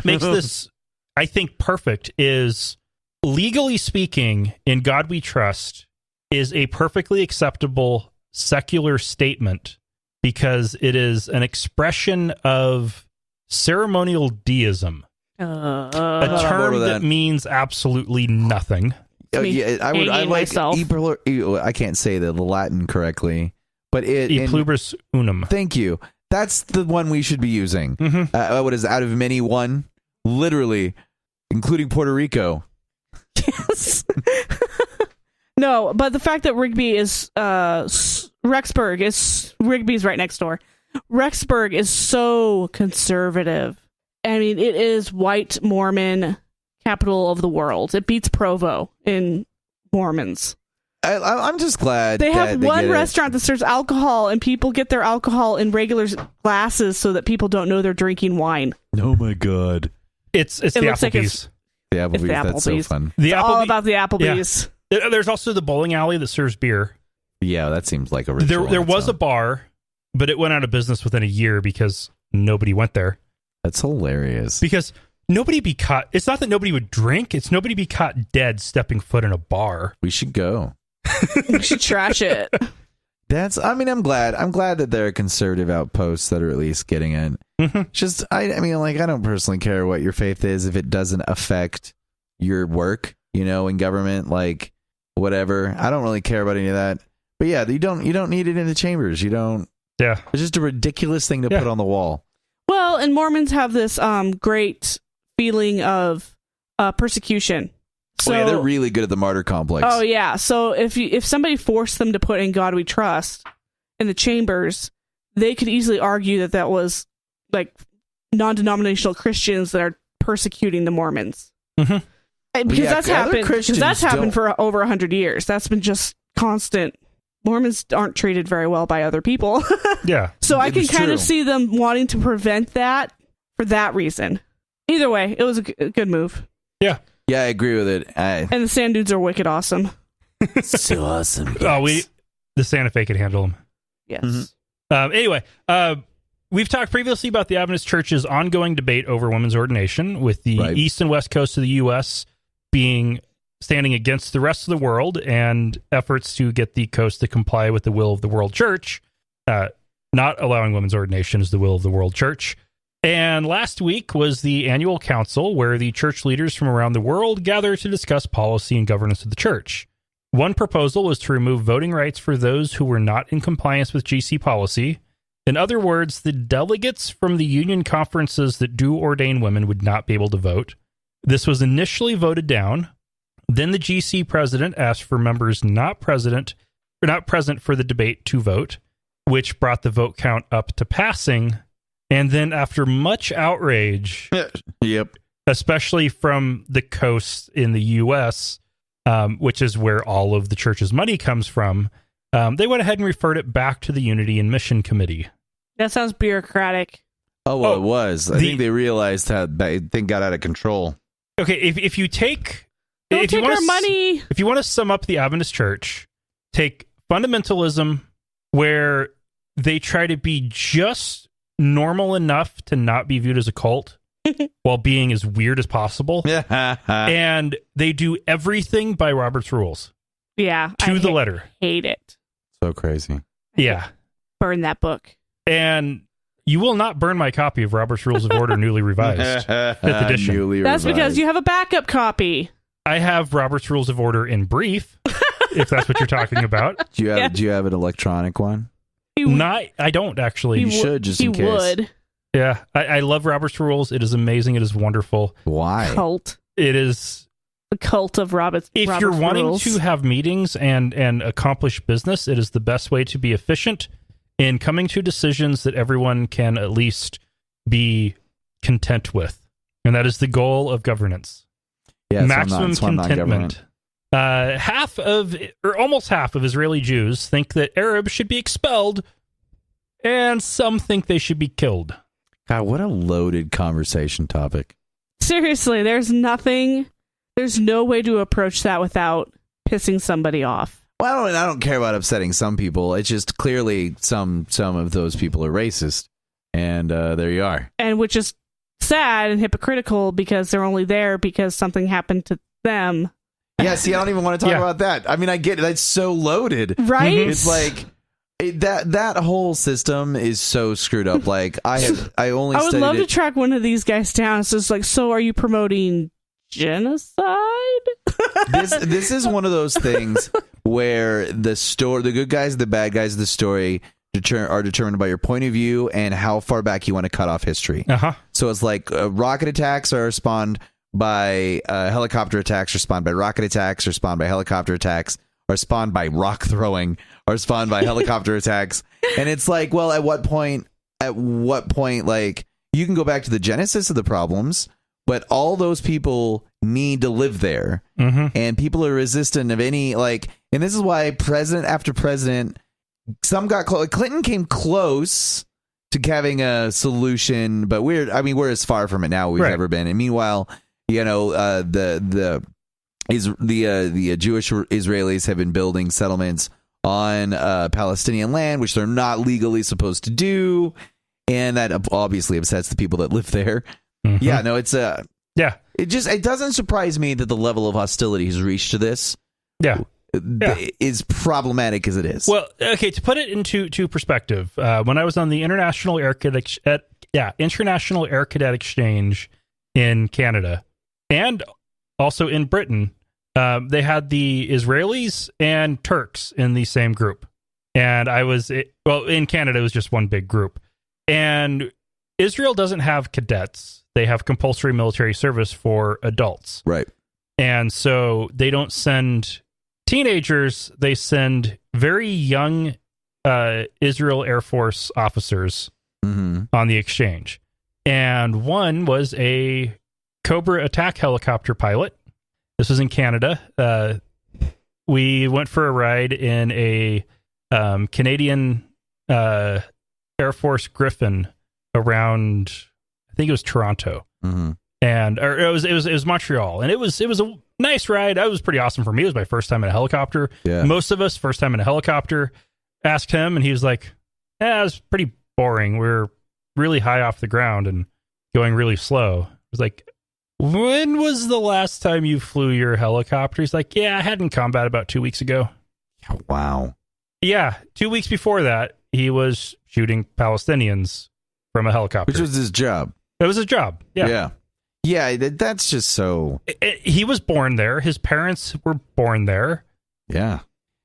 makes this, I think, perfect is, legally speaking, In God We Trust is a perfectly acceptable secular statement because it is an expression of ceremonial deism, a term that means absolutely nothing. Yeah, I like I can't say the Latin correctly, but E pluribus unum. Thank you. That's the one we should be using. What is it, out of many one? Literally, including Puerto Rico. Yes. No, but the fact that Rigby is Rexburg is Rigby's right next door. Rexburg is so conservative. I mean, it is white Mormon capital of the world. It beats Provo in Mormons. I'm just glad they have one restaurant that serves alcohol, and people get their alcohol in regular glasses so that people don't know they're drinking wine. Oh my god! It's the Applebee's. The Applebee's. That's so fun. It's all about the Applebee's. Yeah. There's also the bowling alley that serves beer. Yeah, that seems like a ritual. There was a bar, but it went out of business within a year because nobody went there. That's hilarious. Because nobody be caught. It's not that nobody would drink. It's nobody be caught dead stepping foot in a bar. We should go. We should trash it. I'm glad that there are conservative outposts that are at least getting it. Just, I don't personally care what your faith is if it doesn't affect your work, in government, like whatever. I don't really care about any of that. But yeah, you don't need it in the chambers. You don't. Yeah. It's just a ridiculous thing to put on the wall. Well, and Mormons have this great feeling of persecution. So, they're really good at the martyr complex. Oh yeah. So if somebody forced them to put In God We Trust in the chambers, they could easily argue that was like non-denominational Christians that are persecuting the Mormons. Because that's happened. Because that's happened for over 100 years. That's been just constant. Mormons aren't treated very well by other people. Yeah. So I can kind of see them wanting to prevent that for that reason. Either way, it was a good move. Yeah. Yeah, I agree with it. And the Sand Dudes are wicked awesome. So awesome. Yes. The Santa Fe could handle them. Yes. Anyway, we've talked previously about the Adventist Church's ongoing debate over women's ordination, with the east and west coast of the U.S. standing against the rest of the world, and efforts to get the coast to comply with the will of the World Church. Not allowing women's ordination is the will of the World Church. And last week was the annual council where the church leaders from around the world gather to discuss policy and governance of the church. One proposal was to remove voting rights for those who were not in compliance with GC policy. In other words, the delegates from the union conferences that do ordain women would not be able to vote. This was initially voted down. Then the GC president asked for members not present for the debate to vote, which brought the vote count up to passing And then after much outrage, Yep. especially from the coast in the U.S., which is where all of the church's money comes from, they went ahead and referred it back to the Unity and Mission Committee. That sounds bureaucratic. Oh, well, it was. I think they realized how that thing got out of control. Okay, if you take... Don't take our money. If you want to sum up the Adventist Church, take fundamentalism, where they try to be just normal enough to not be viewed as a cult while being as weird as possible. And they do everything by Robert's rules. Yeah. To the letter. Hate it. So crazy. Yeah. Burn that book. And you will not burn my copy of Robert's Rules of Order newly revised. 5th edition. That's because you have a backup copy. I have Robert's Rules of Order in brief, if that's what you're talking about. Do you have an electronic one? I don't actually. You should, just in case. He would. Yeah, I love Robert's Rules. It is amazing. It is wonderful. Why? Cult. It is the cult of Robert's. If Robert's you're wanting rules. to have meetings and accomplish business, it is the best way to be efficient in coming to decisions that everyone can at least be content with, and that is the goal of governance. Yeah, maximum contentment. Almost half of Israeli Jews think that Arabs should be expelled, and some think they should be killed. God, what a loaded conversation topic. Seriously, there's no way to approach that without pissing somebody off. Well, I don't care about upsetting some people. It's just clearly some of those people are racist, and there you are. And which is sad and hypocritical because they're only there because something happened to them. Yeah, see, I don't even want to talk about that. I mean, I get it. That's so loaded. Right? It's like that whole system is so screwed up. Like I would love to track one of these guys down. It's just like, so are you promoting genocide? This is one of those things where the good guys, the bad guys of the story are determined by your point of view and how far back you want to cut off history. So it's like rocket attacks are spawned by helicopter attacks, or spawned by rocket attacks, or spawned by helicopter attacks, or spawned by rock throwing, or spawned by helicopter attacks. And it's like, well, at what point, like, you can go back to the genesis of the problems, but all those people need to live there. And people are resistant of any, like, and this is why president after president, some got close. Clinton came close to having a solution, but we're as far from it now as we've ever been. And meanwhile, you know, the Jewish Israelis have been building settlements on Palestinian land, which they're not legally supposed to do, and that obviously upsets the people that live there. Yeah, no, it's it doesn't surprise me that the level of hostility has reached to this. Is problematic as it is. Well, okay, to put it into perspective, when I was on the International Air Cadet Exchange in Canada and also in Britain, they had the Israelis and Turks in the same group. And in Canada, it was just one big group. And Israel doesn't have cadets. They have compulsory military service for adults. Right. And so they don't send teenagers, they send very young Israel Air Force officers on the exchange. And one was a Cobra attack helicopter pilot. This was in Canada. We went for a ride in a Canadian Air Force Griffin around, I think it was Toronto. And it was Montreal, and it was a nice ride. That was pretty awesome for me. It was my first time in a helicopter. Most of us first time in a helicopter. Asked him, and he was like, it was pretty boring. We're really high off the ground and going really slow. I was like, when was the last time you flew your helicopter? He's like, I had in combat about 2 weeks ago. Wow. Yeah, 2 weeks before that, he was shooting Palestinians from a helicopter. Which was his job. It was his job. Yeah. Yeah, that's just so... He was born there. His parents were born there. Yeah.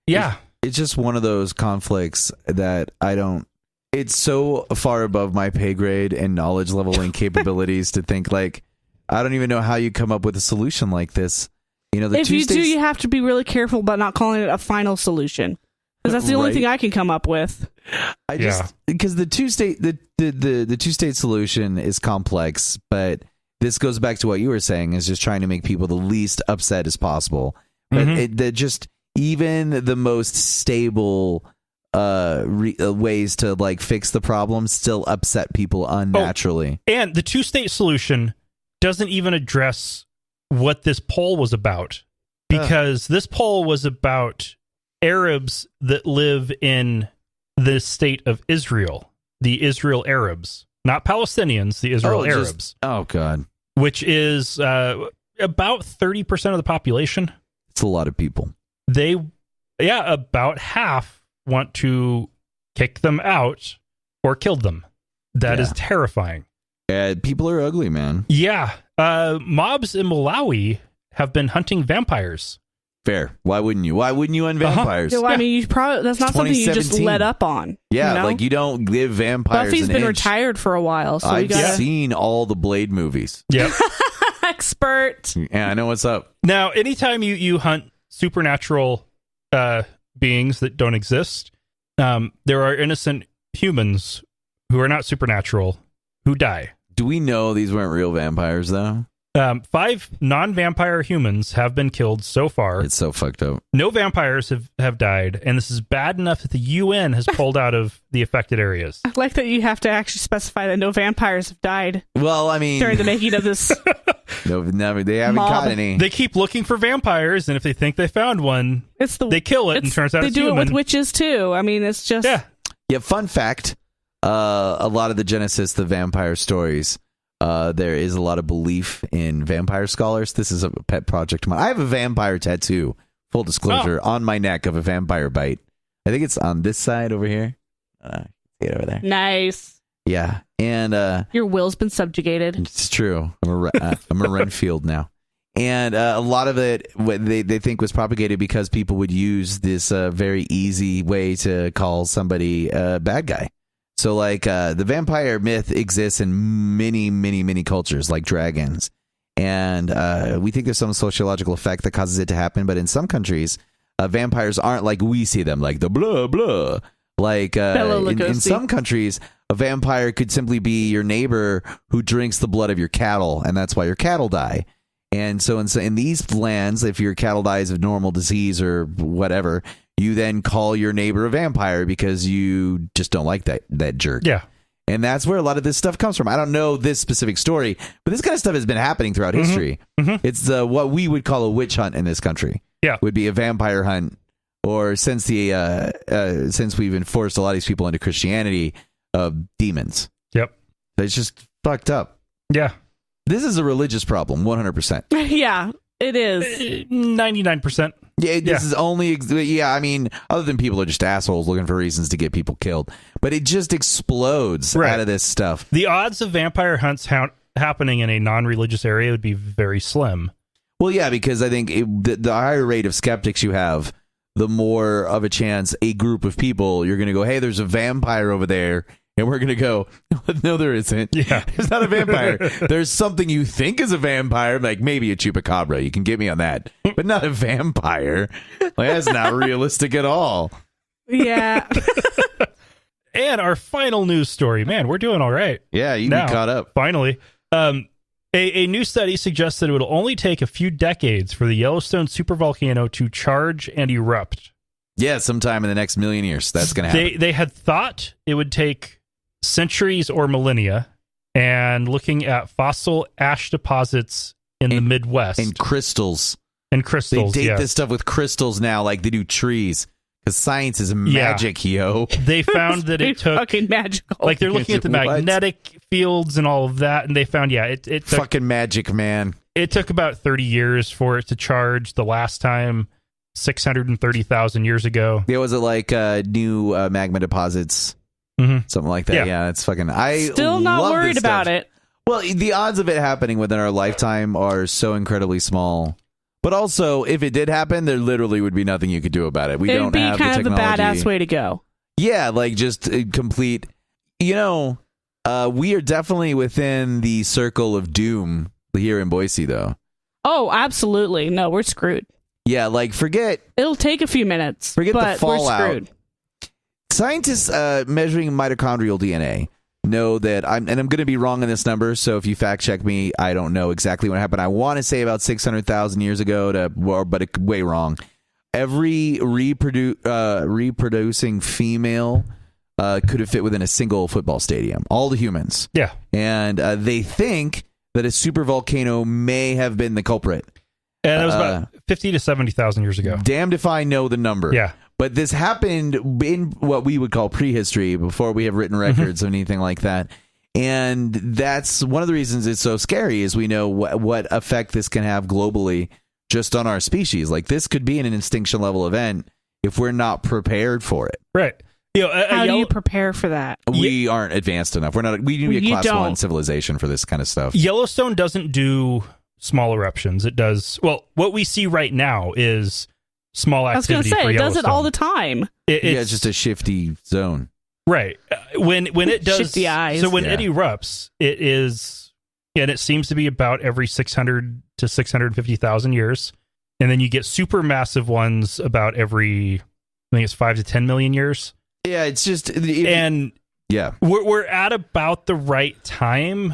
Yeah. It's just one of those conflicts that I don't... It's so far above my pay grade and knowledge level and capabilities to think, like, I don't even know how you come up with a solution like this. You know, if you do, you have to be really careful about not calling it a final solution. Because that's the only Right. thing I can come up with. I just because the two-state solution is complex, but this goes back to what you were saying, is just trying to make people the least upset as possible. But just even the most stable ways to like fix the problem still upset people unnaturally. And the two-state solution doesn't even address what this poll was about, because this poll was about Arabs that live in the state of Israel, the Israel Arabs, not Palestinians, the Israel Arabs. Oh, God. Which is about 30% of the population. It's a lot of people. About half want to kick them out or kill them. That is terrifying. People are ugly, man. Yeah. Mobs in Malawi have been hunting vampires. Fair. Why wouldn't you? Why wouldn't you on vampires? I mean, you probably that's not something you just 2017. let up on. Yeah, you know? like you don't give vampires Buffy's an been inch. retired for a while, so I've we got seen all the Blade movies. Yep. expert. Yeah, I know what's up. Now, anytime you hunt supernatural beings that don't exist, there are innocent humans who are not supernatural who die. Do we know these weren't real vampires, though? 5 non-vampire humans have been killed so far. It's so fucked up. No vampires have died, and this is bad enough that the UN has pulled out of the affected areas. I like that you have to actually specify that no vampires have died Well, I mean, during the making of this. no, never, they haven't Mob. caught any. They keep looking for vampires, and if they think they found one, they kill it, and turns out they it's do human. it with witches too. I mean, it's just Yeah, fun fact. A lot of the Genesis, the vampire stories, there is a lot of belief in vampire scholars. This is a pet project of mine. I have a vampire tattoo, full disclosure, on my neck of a vampire bite. I think it's on this side over here. See it over there. nice. Yeah, and Your will's been subjugated. it's true. I'm a Renfield now. And a lot of it, what they think was propagated because people would use this very easy way to call somebody a bad guy. So, like, the vampire myth exists in many, many, many cultures, like dragons. And we think there's some sociological effect that causes it to happen. But in some countries, vampires aren't like we see them, like the blah, blah. Like, in some countries, a vampire could simply be your neighbor who drinks the blood of your cattle, and that's why your cattle die. And so in these lands, if your cattle dies of normal disease or whatever, you then call your neighbor a vampire because you just don't like that jerk. Yeah. And that's where a lot of this stuff comes from. I don't know this specific story, but this kind of stuff has been happening throughout history. Mm-hmm. It's what we would call a witch hunt in this country. Yeah. Would be a vampire hunt. Or since we've enforced a lot of these people into Christianity, demons. Yep. It's just fucked up. Yeah. This is a religious problem, 100%. Yeah, it is. 99%. Yeah, this is only... I mean, other than people are just assholes looking for reasons to get people killed. But it just explodes out of this stuff. The odds of vampire hunts happening in a non-religious area would be very slim. Well, yeah, because I think the higher rate of skeptics you have, the more of a chance a group of people, you're going to go, hey, there's a vampire over there. And we're going to go, no, there isn't. Yeah. There's not a vampire. There's something you think is a vampire, like maybe a chupacabra. You can get me on that. But not a vampire. Like, that's not realistic at all. Yeah. And our final news story. Man, we're doing all right. Yeah, you Now, be caught up. Finally. A new study suggests that it would only take a few decades for the Yellowstone supervolcano to charge and erupt. Yeah, sometime in the next million years, that's going to happen. They had thought it would take centuries or millennia, and looking at fossil ash deposits in the Midwest. And crystals. And crystals, They date yes. this stuff with crystals now like they do trees. Because science is magic, yo. They found that it took... fucking magical. Like, they're looking at the What? magnetic fields and all of that, and they found, it took... Fucking magic, man. It took about 30 years for it to charge the last time, 630,000 years ago. Yeah, was it like new magma deposits? Mm-hmm. Something like that. Yeah, it's fucking... Still not love worried this about stuff. it. Well, the odds of it happening within our lifetime are so incredibly small. But also, if it did happen, there literally would be nothing you could do about it. We It don't would be have the kind of the technology. badass way to go. Yeah, like just a complete... You know, we are definitely within the circle of doom here in Boise, though. Oh, absolutely. No, we're screwed. Yeah, like forget It'll take a few minutes. the but fallout. We're screwed. Scientists measuring mitochondrial DNA know that I'm going to be wrong on this number. So if you fact check me, I don't know exactly what happened. I want to say about 600,000 years ago, but it's way wrong. Every reproducing female could have fit within a single football stadium. All the humans. Yeah. And they think that a supervolcano may have been the culprit. And it was about 50 to 70,000 years ago. Damned if I know the number. Yeah. But this happened in what we would call prehistory, before we have written records of anything like that. And that's one of the reasons it's so scary, is we know what effect this can have globally just on our species. Like, this could be an extinction level event if we're not prepared for it. Right. You know, How do you prepare for that? We aren't advanced enough. We need to be a class 1 civilization for this kind of stuff. Yellowstone doesn't do small eruptions. It does. Well, what we see right now is small activity. I was going to say, it does it all the time. It's just a shifty zone. Right. When it does, shifty eyes. So when it erupts, it is, and it seems to be about every 600 to 650,000 years. And then you get supermassive ones about every, I think it's 5 to 10 million years. Yeah, it's just, yeah, we're at about the right time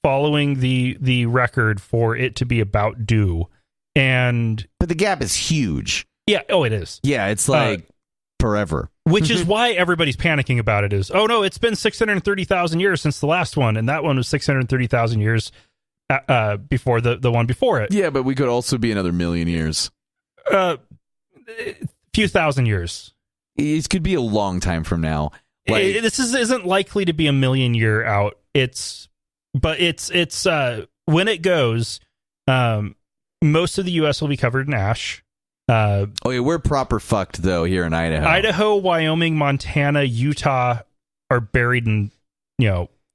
following the record for it to be about due. But the gap is huge. Yeah. Oh, it is. Yeah, it's like forever. Which is why everybody's panicking about it is, oh no, it's been 630,000 years since the last one. And that one was 630,000 years before the one before it. Yeah, but we could also be another million years. Few thousand years. It could be a long time from now. Like, this isn't likely to be a million year out. It's when it goes, most of the U.S. will be covered in ash. Yeah, we're proper fucked though here in Idaho. Idaho, Wyoming, Montana, Utah are buried in,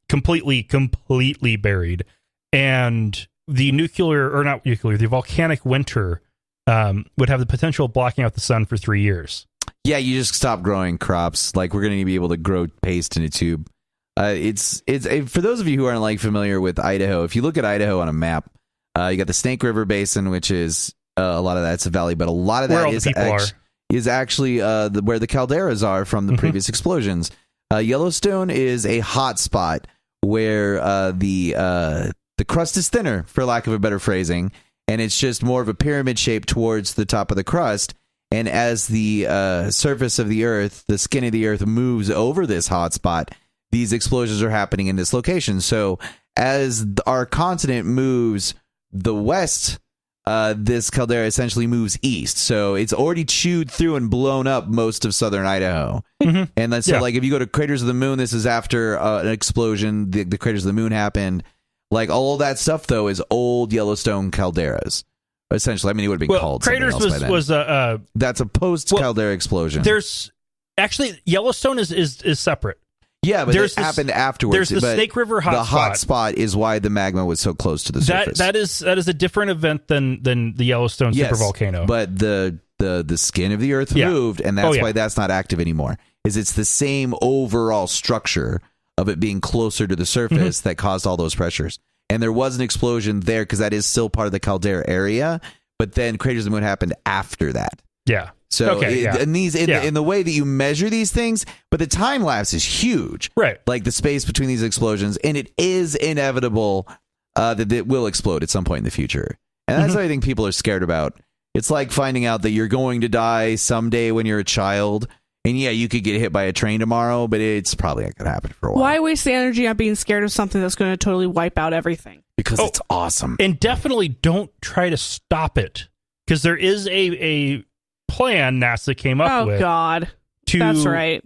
completely buried. And the volcanic winter would have the potential of blocking out the sun for 3 years. Yeah, you just stop growing crops. Like, we're going to be able to grow paste in a tube. It's for those of you who aren't familiar with Idaho. If you look at Idaho on a map, you got the Snake River Basin, which is a lot of that's a valley, but a lot of that is actually where the calderas are from the previous explosions. Yellowstone is a hot spot where the crust is thinner, for lack of a better phrasing, and it's just more of a pyramid shape towards the top of the crust. And as the surface of the Earth, the skin of the Earth moves over this hot spot, these explosions are happening in this location. So as our continent moves the west, this caldera essentially moves east. So it's already chewed through and blown up most of southern Idaho. Mm-hmm. And that's like, if you go to Craters of the Moon, this is after an explosion. The Craters of the Moon happened. Like, all that stuff, though, is old Yellowstone calderas. Essentially, I mean, it would have been called Craters something else by then. was that's a post-caldera explosion. There's actually, Yellowstone is separate. Yeah, but it happened afterwards. There's the Snake River hot spot. The hot spot is why the magma was so close to the surface. That is a different event than the Yellowstone supervolcano. But the skin of the Earth moved, and that's why that's not active anymore. It's the same overall structure of it being closer to the surface that caused all those pressures. And there was an explosion there because that is still part of the caldera area. But then Craters of the Moon happened after that. Yeah. So in the way that you measure these things, but the time lapse is huge. Right. Like the space between these explosions. And it is inevitable that it will explode at some point in the future. And that's what I think people are scared about. It's like finding out that you're going to die someday when you're a child. And yeah, you could get hit by a train tomorrow, but it's probably not going to happen for a while. Why waste the energy on being scared of something that's going to totally wipe out everything? Because it's awesome. And definitely don't try to stop it. Because there is a plan NASA came up with. Oh, God. That's right.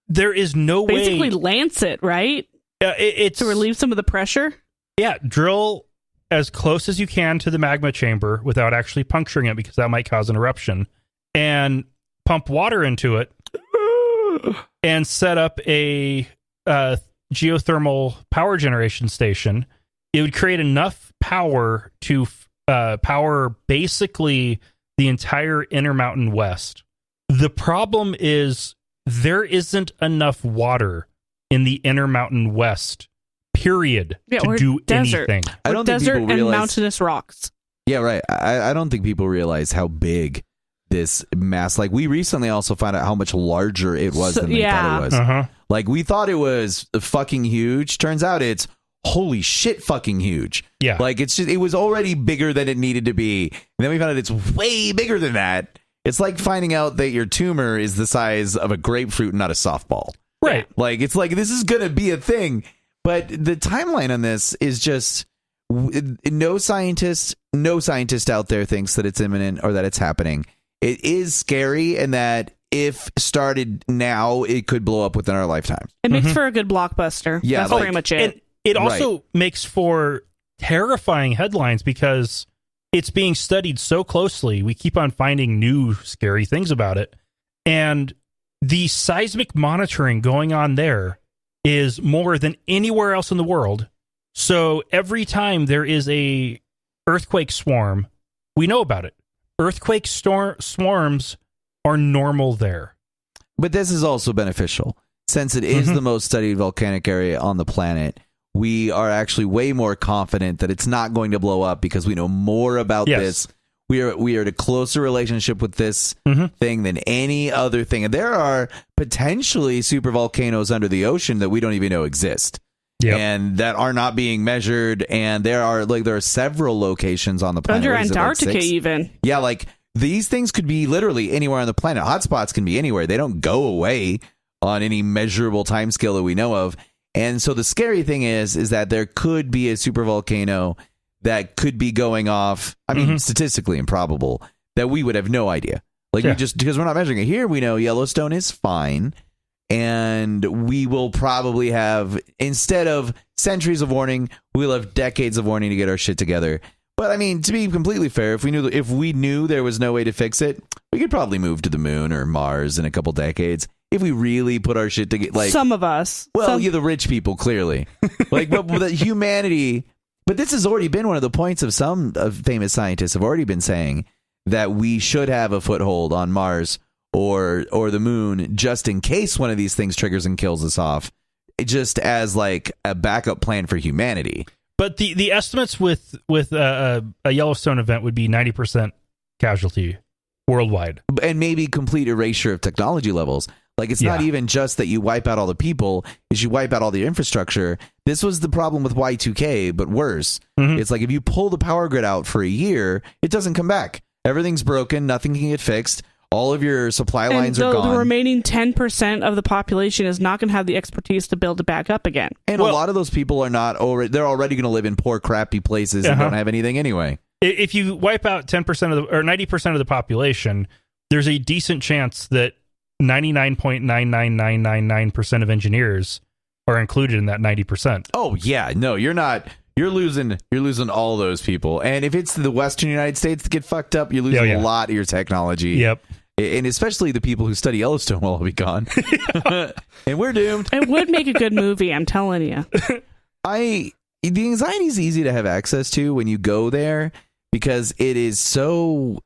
There is no way. Basically lance it, right? It's to relieve some of the pressure? Yeah, drill as close as you can to the magma chamber without actually puncturing it, because that might cause an eruption. And pump water into it. And set up a geothermal power generation station. It would create enough power to power basically the entire Intermountain West. The problem is there isn't enough water in the Intermountain West, period, to do anything. I don't think desert people realize, and mountainous rocks. Yeah, right. I don't think people realize how big this mass. Like, we recently also found out how much larger it was than we thought it was. Like, we thought it was fucking huge. Turns out it's holy shit fucking huge. Yeah. Like, it was already bigger than it needed to be. And then we found out it's way bigger than that. It's like finding out that your tumor is the size of a grapefruit, not a softball. Right. Like, it's like, this is going to be a thing. But the timeline on this is just, no scientist out there thinks that it's imminent or that it's happening. It is scary, and that if started now, it could blow up within our lifetime. It makes for a good blockbuster. Yeah, That's like- pretty much it. And it also makes for terrifying headlines because it's being studied so closely. We keep on finding new scary things about it. And the seismic monitoring going on there is more than anywhere else in the world. So every time there is a earthquake swarm, we know about it. Earthquake swarms are normal there. But this is also beneficial. Since it is the most studied volcanic area on the planet, we are actually way more confident that it's not going to blow up because we know more about this. We are in a closer relationship with this thing than any other thing. And there are potentially super volcanoes under the ocean that we don't even know exist. Yep. And that are not being measured. And there are several locations on the planet. Under What is it, like Antarctica, 6? even. Yeah, like, these things could be literally anywhere on the planet. Hotspots can be anywhere. They don't go away on any measurable time scale that we know of. And so the scary thing is that there could be a super volcano that could be going off. I mean, statistically improbable, that we would have no idea. Like, we just, because we're not measuring it here, we know Yellowstone is fine. And we will probably have, instead of centuries of warning, we'll have decades of warning to get our shit together. But I mean, to be completely fair, if we knew there was no way to fix it, we could probably move to the moon or Mars in a couple decades if we really put our shit together. Like, some of us. Well, the rich people, clearly. Like, but the humanity. But this has already been one of the points of some famous scientists have already been saying that we should have a foothold on Mars or the moon just in case one of these things triggers and kills us off, just as like a backup plan for humanity. But the estimates with a Yellowstone event would be 90% casualty worldwide. And maybe complete erasure of technology levels. Like, it's not even just that you wipe out all the people, is you wipe out all the infrastructure. This was the problem with Y2K, but worse. It's like, if you pull the power grid out for a year, it doesn't come back. Everything's broken. Nothing can get fixed. All of your supply lines are gone. The remaining 10% of the population is not going to have the expertise to build it back up again. And a lot of those people are not already, they're already going to live in poor, crappy places and don't have anything anyway. If you wipe out 10% or 90% of the population, there's a decent chance that 99.99999% of engineers are included in that 90%. Oh yeah, no, you're not. You're losing all those people. And if it's the Western United States that get fucked up, you're losing a lot of your technology. Yep. And especially the people who study Yellowstone will all be gone. And we're doomed. It would make a good movie, I'm telling you. The anxiety is easy to have access to when you go there because it is so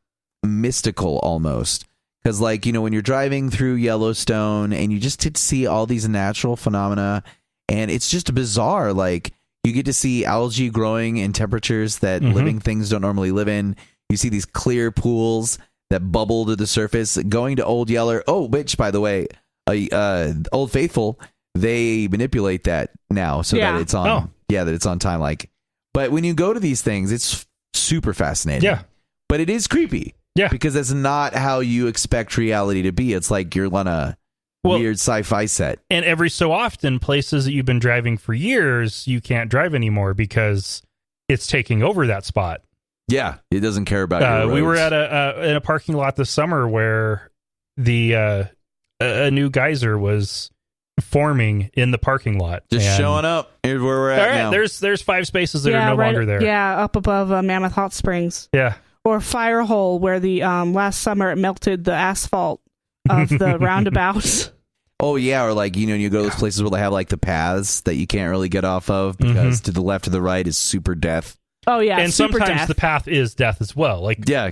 mystical almost. Because, like, you know, when you're driving through Yellowstone and you just get to see all these natural phenomena, and it's just bizarre. Like, you get to see algae growing in temperatures that living things don't normally live in. You see these clear pools that bubble to the surface. Going to Old Yeller. Oh, which, by the way, Old Faithful, they manipulate that now so that it's on. Yeah, that it's on time. Like, but when you go to these things, it's super fascinating. Yeah, but it is creepy. Yeah, because that's not how you expect reality to be. It's like you're on a weird sci-fi set. And every so often, places that you've been driving for years, you can't drive anymore because it's taking over that spot. Yeah, it doesn't care about your roads. We were at in a parking lot this summer where a new geyser was forming in the parking lot. Just showing up. Here's where we're at now. There's 5 spaces that are no longer there. Yeah, up above Mammoth Hot Springs. Yeah. Or Firehole, where the last summer it melted the asphalt of the roundabouts. Oh, yeah, or like, you know, you go to those places where they have like the paths that you can't really get off of because to the left or the right is super death. Oh, yeah, and super sometimes death. the path is death as well. Like, yeah.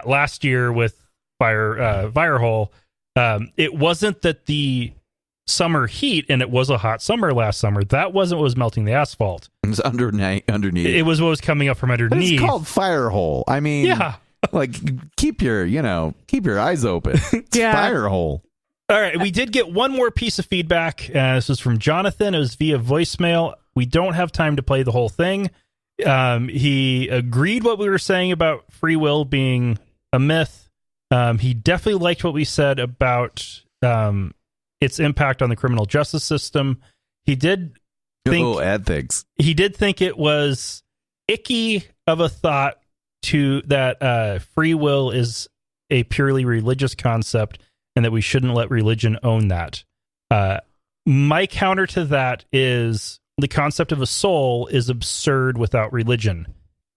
Last year with Firehole, it wasn't that the summer heat, and it was a hot summer last summer. That wasn't what was melting the asphalt. It was underneath. It was what was coming up from underneath. But it's called Firehole. I mean, Like, keep your eyes open. It's Yeah. fire hole. All right, we did get one more piece of feedback. This was from Jonathan. It was via voicemail. We don't have time to play the whole thing. He agreed what we were saying about free will being a myth. He definitely liked what we said about its impact on the criminal justice system. He did think ethics. He did think it was icky of a thought to that free will is a purely religious concept, and that we shouldn't let religion own that. My counter to that is the concept of a soul is absurd without religion.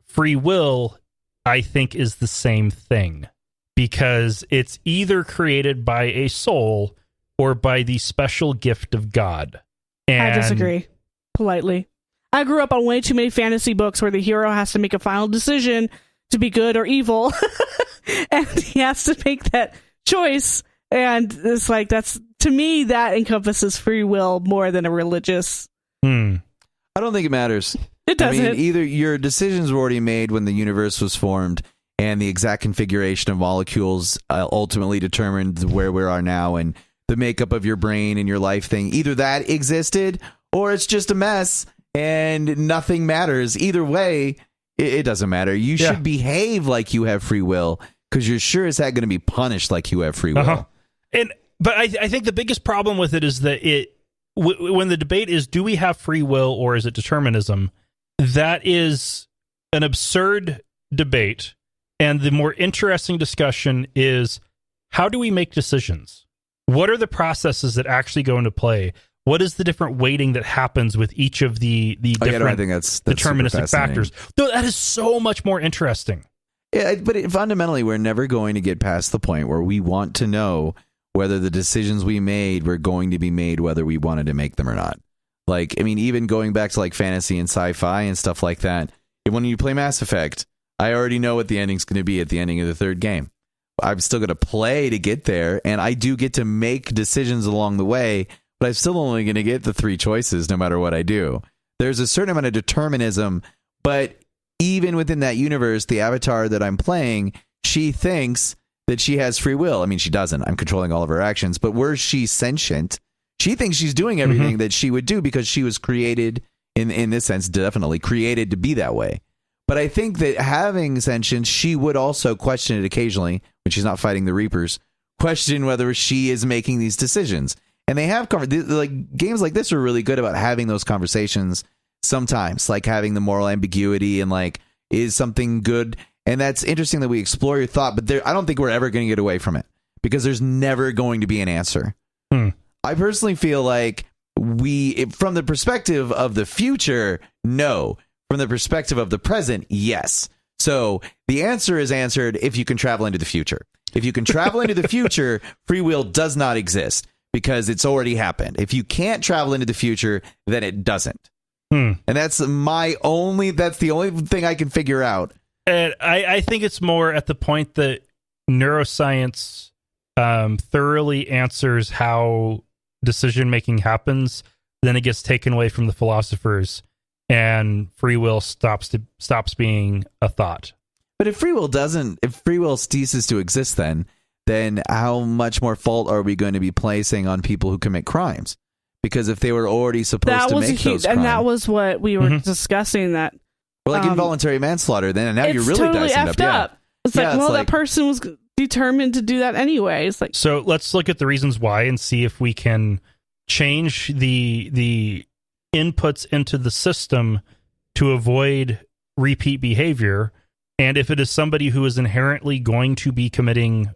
Free will, I think, is the same thing, because it's either created by a soul or by the special gift of God. And I disagree politely. I grew up on way too many fantasy books where the hero has to make a final decision to be good or evil, and he has to make that choice. And it's like, that's, to me, that encompasses free will more than a religious. I don't think it matters. It doesn't. I mean, either your decisions were already made when the universe was formed, and the exact configuration of molecules ultimately determined where we are now, and the makeup of your brain and your life thing. Either that existed, or it's just a mess, and nothing matters. Either way, it doesn't matter. You should behave like you have free will, because you're sure as heck going to be punished like you have free will. But I think the biggest problem with it is that when the debate is, do we have free will or is it determinism? That is an absurd debate. And the more interesting discussion is, how do we make decisions? What are the processes that actually go into play? What is the different weighting that happens with each of the different I think that's deterministic factors? No, that is so much more interesting. Yeah, but fundamentally, we're never going to get past the point where we want to know whether the decisions we made were going to be made, whether we wanted to make them or not. Like, I mean, even going back to like fantasy and sci-fi and stuff like that, when you play Mass Effect, I already know what the ending's going to be at the ending of the third game. I'm still going to play to get there, and I do get to make decisions along the way, but I'm still only going to get the 3 choices no matter what I do. There's a certain amount of determinism, but even within that universe, the avatar that I'm playing, she thinks that she has free will. I mean, she doesn't. I'm controlling all of her actions, but were she sentient, she thinks she's doing everything that she would do because she was created, in this sense, definitely created to be that way. But I think that having sentience, she would also question it occasionally when she's not fighting the Reapers, question whether she is making these decisions. And they have like games like this are really good about having those conversations sometimes, like having the moral ambiguity and like, is something good? And that's interesting that we explore your thought, but I don't think we're ever going to get away from it because there's never going to be an answer. I personally feel like from the perspective of the future, no. From the perspective of the present, yes. So the answer is answered if you can travel into the future. If you can travel into the future, free will does not exist because it's already happened. If you can't travel into the future, then it doesn't. And that's the only thing I can figure out. And I think it's more at the point that neuroscience thoroughly answers how decision-making happens, then it gets taken away from the philosophers, and free will stops being a thought. But if free will ceases to exist, then how much more fault are we going to be placing on people who commit crimes? Because if they were already supposed to make those crimes, and that was what we were discussing. That like involuntary manslaughter, then and now you're really totally dicing effed up. up. It's like, well, that person was determined to do that anyway. It's like, so let's look at the reasons why and see if we can change the inputs into the system to avoid repeat behavior. And if it is somebody who is inherently going to be committing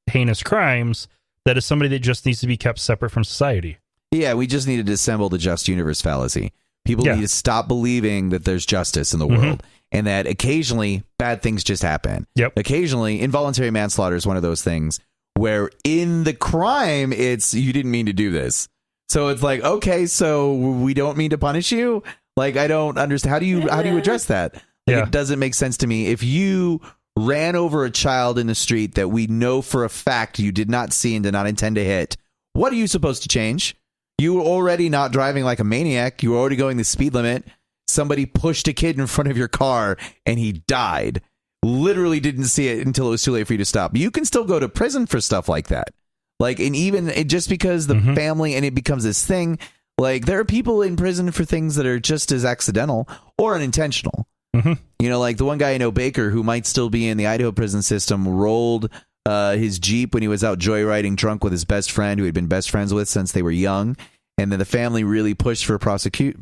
heinous crimes, that is somebody that just needs to be kept separate from society. Yeah, we just need to dissemble the just universe fallacy. People need to stop believing that there's justice in the world and that occasionally bad things just happen. Occasionally, involuntary manslaughter is one of those things where in the crime, it's you didn't mean to do this. So it's like, okay, so we don't mean to punish you? Like, I don't understand. How do you address that? Like, it doesn't make sense to me. If you ran over a child in the street that we know for a fact you did not see and did not intend to hit, what are you supposed to change? You were already not driving like a maniac. You were already going the speed limit. Somebody pushed a kid in front of your car and he died. literally didn't see it until it was too late for you to stop. You can still go to prison for stuff like that. Like, and even just because the family and it becomes this thing, like there are people in prison for things that are just as accidental or unintentional. You know, like the one guy I know, Baker, who might still be in the Idaho prison system, rolled his Jeep when he was out joyriding drunk with his best friend who he'd been best friends with since they were young. And then the family really pushed for prosecution.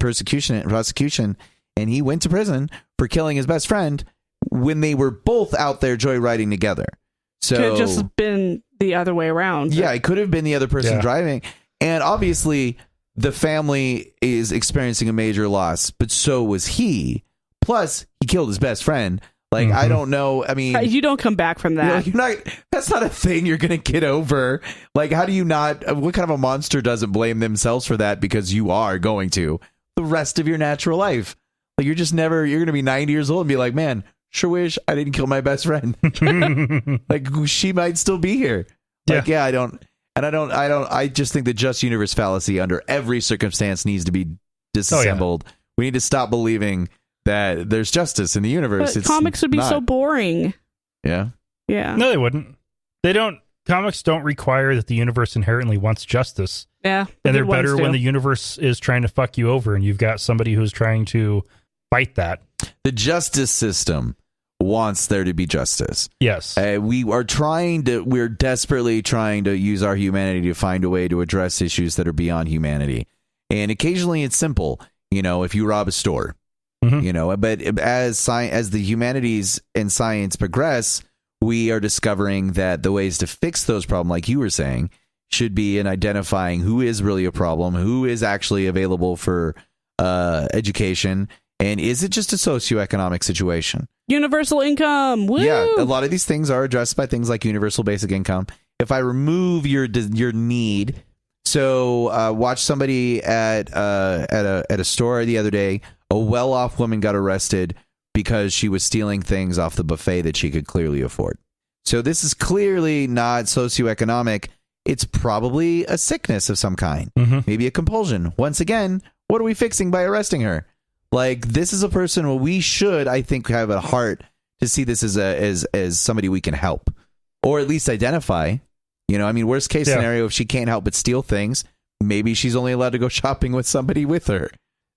And he went to prison for killing his best friend when they were both out there joyriding together. So could have just been the other way around. Yeah, it could have been the other person driving. And obviously, the family is experiencing a major loss, but so was he. Plus, he killed his best friend. Like, I don't know. I mean, you don't come back from that. You're not. That's not a thing you're going to get over. Like, how do you not? What kind of a monster doesn't blame themselves for that? Because you are going to the rest of your natural life. Like, you're just never. You're going to be 90 years old and be like, man, sure wish I didn't kill my best friend. Like, she might still be here. Like, I don't. And I just think the just universe fallacy under every circumstance needs to be disassembled. We need to stop believing that there's justice in the universe. But comics would be so boring. Yeah. No, they wouldn't. Comics don't require that the universe inherently wants justice. Yeah. And they're better when the universe is trying to fuck you over and you've got somebody who's trying to fight that. The justice system wants there to be justice. Yes. We're desperately trying to use our humanity to find a way to address issues that are beyond humanity. And occasionally it's simple. You know, if you rob a store, you know, but as the humanities and science progress, we are discovering that the ways to fix those problems, like you were saying, should be in identifying who is really a problem, who is actually available for education, and is it just a socioeconomic situation? Universal income. Woo! Yeah, a lot of these things are addressed by things like universal basic income. If I remove your need, so watch somebody at a store the other day. A well-off woman got arrested because she was stealing things off the buffet that she could clearly afford. So this is clearly not socioeconomic. It's probably a sickness of some kind, maybe a compulsion. Once again, what are we fixing by arresting her? Like, this is a person where we should, I think, have a heart to see this as somebody we can help, or at least identify. You know, I mean, worst case scenario, if she can't help but steal things, maybe she's only allowed to go shopping with somebody with her.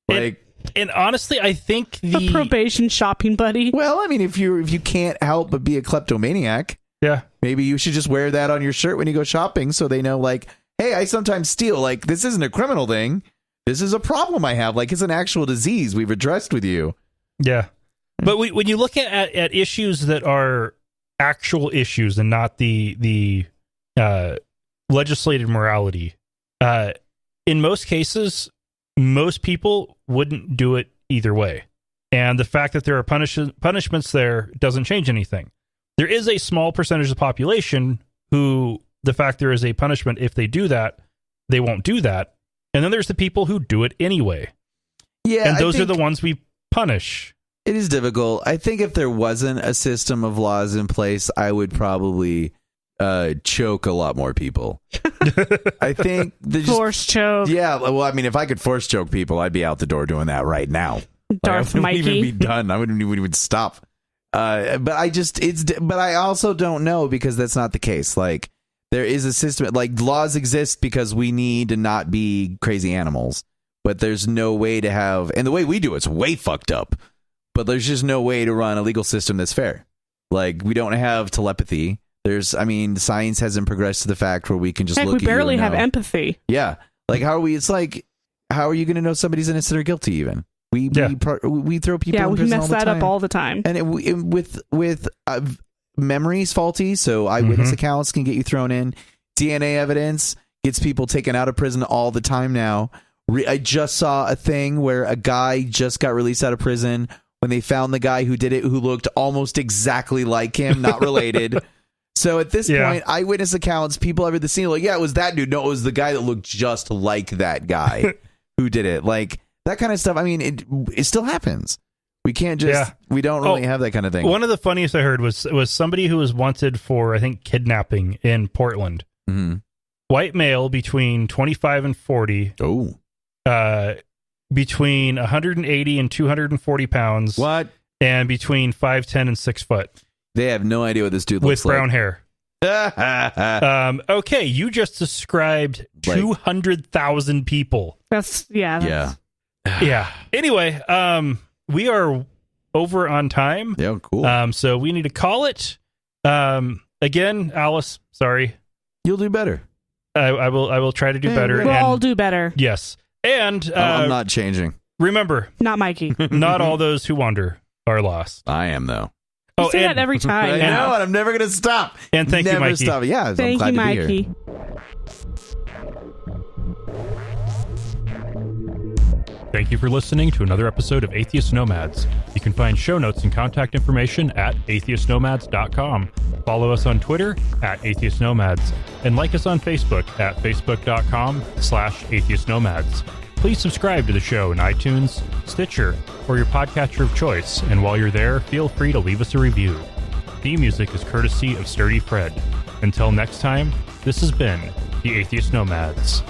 Like. And honestly, I think a probation shopping buddy. Well, I mean, if you can't help but be a kleptomaniac, maybe you should just wear that on your shirt when you go shopping, so they know, like, hey, I sometimes steal. Like, this isn't a criminal thing. This is a problem I have. Like, it's an actual disease we've addressed with you. Yeah, but when you look at issues that are actual issues and not the legislated morality, in most cases, most people wouldn't do it either way. And the fact that there are punishments there doesn't change anything. There is a small percentage of the population who, the fact there is a punishment, if they do that, they won't do that. And then there's the people who do it anyway. Yeah. And those are the ones we punish. It is difficult. I think if there wasn't a system of laws in place, I would probably choke a lot more people. I think force choke. Yeah, well, I mean, if I could force choke people, I'd be out the door doing that right now. Darth Mikey. I Mikey. wouldn't even be done. I wouldn't even stop. But I also don't know, because that's not the case. Like, there is a system. Like, laws exist because we need to not be crazy animals. But there's no way to have, and the way we do it's way fucked up. But there's just no way to run a legal system that's fair. Like, we don't have telepathy. Science hasn't progressed to the fact where we can just look at you. We barely have empathy. Yeah. Like, how are we? It's like, how are you going to know somebody's innocent or guilty? Even we throw people in prison all the time. We mess that up all the time. And with memories faulty, so eyewitness accounts can get you thrown in. DNA evidence gets people taken out of prison all the time now. I just saw a thing where a guy just got released out of prison when they found the guy who did it, who looked almost exactly like him, not related. So at this point, eyewitness accounts, people over the scene are like, yeah, it was that dude. No, it was the guy that looked just like that guy who did it. Like, that kind of stuff. I mean, it still happens. We can't just, we don't really have that kind of thing. One of the funniest I heard was somebody who was wanted for, I think, kidnapping in Portland. White male between 25 and 40. Between 180 and 240 pounds. What? And between 5'10 and 6 foot. They have no idea what this dude with looks brown hair. like. Okay, you just described Like- 200,000 people. That's Yeah. Yeah. Anyway, we are over on time. Yeah, cool. So we need to call it. Again, Alice, sorry. You'll do better. I will try to do better. we'll all do better. Yes. And I'm not changing. remember, Not Mikey. not all those who wander are lost. I am, though. You say that every time. I now. know, and I'm never going to stop. And thank you, never Mikey. stop. Yeah, Thank I'm you, glad to be here. Mikey. Thank you for listening to another episode of Atheist Nomads. You can find show notes and contact information at atheistnomads.com. Follow us on Twitter at Atheist Nomads, and like us on Facebook at facebook.com/atheistnomads. Please subscribe to the show in iTunes, Stitcher, or your podcatcher of choice, and while you're there, feel free to leave us a review. Theme music is courtesy of Sturdy Fred. Until next time, this has been the Atheist Nomads.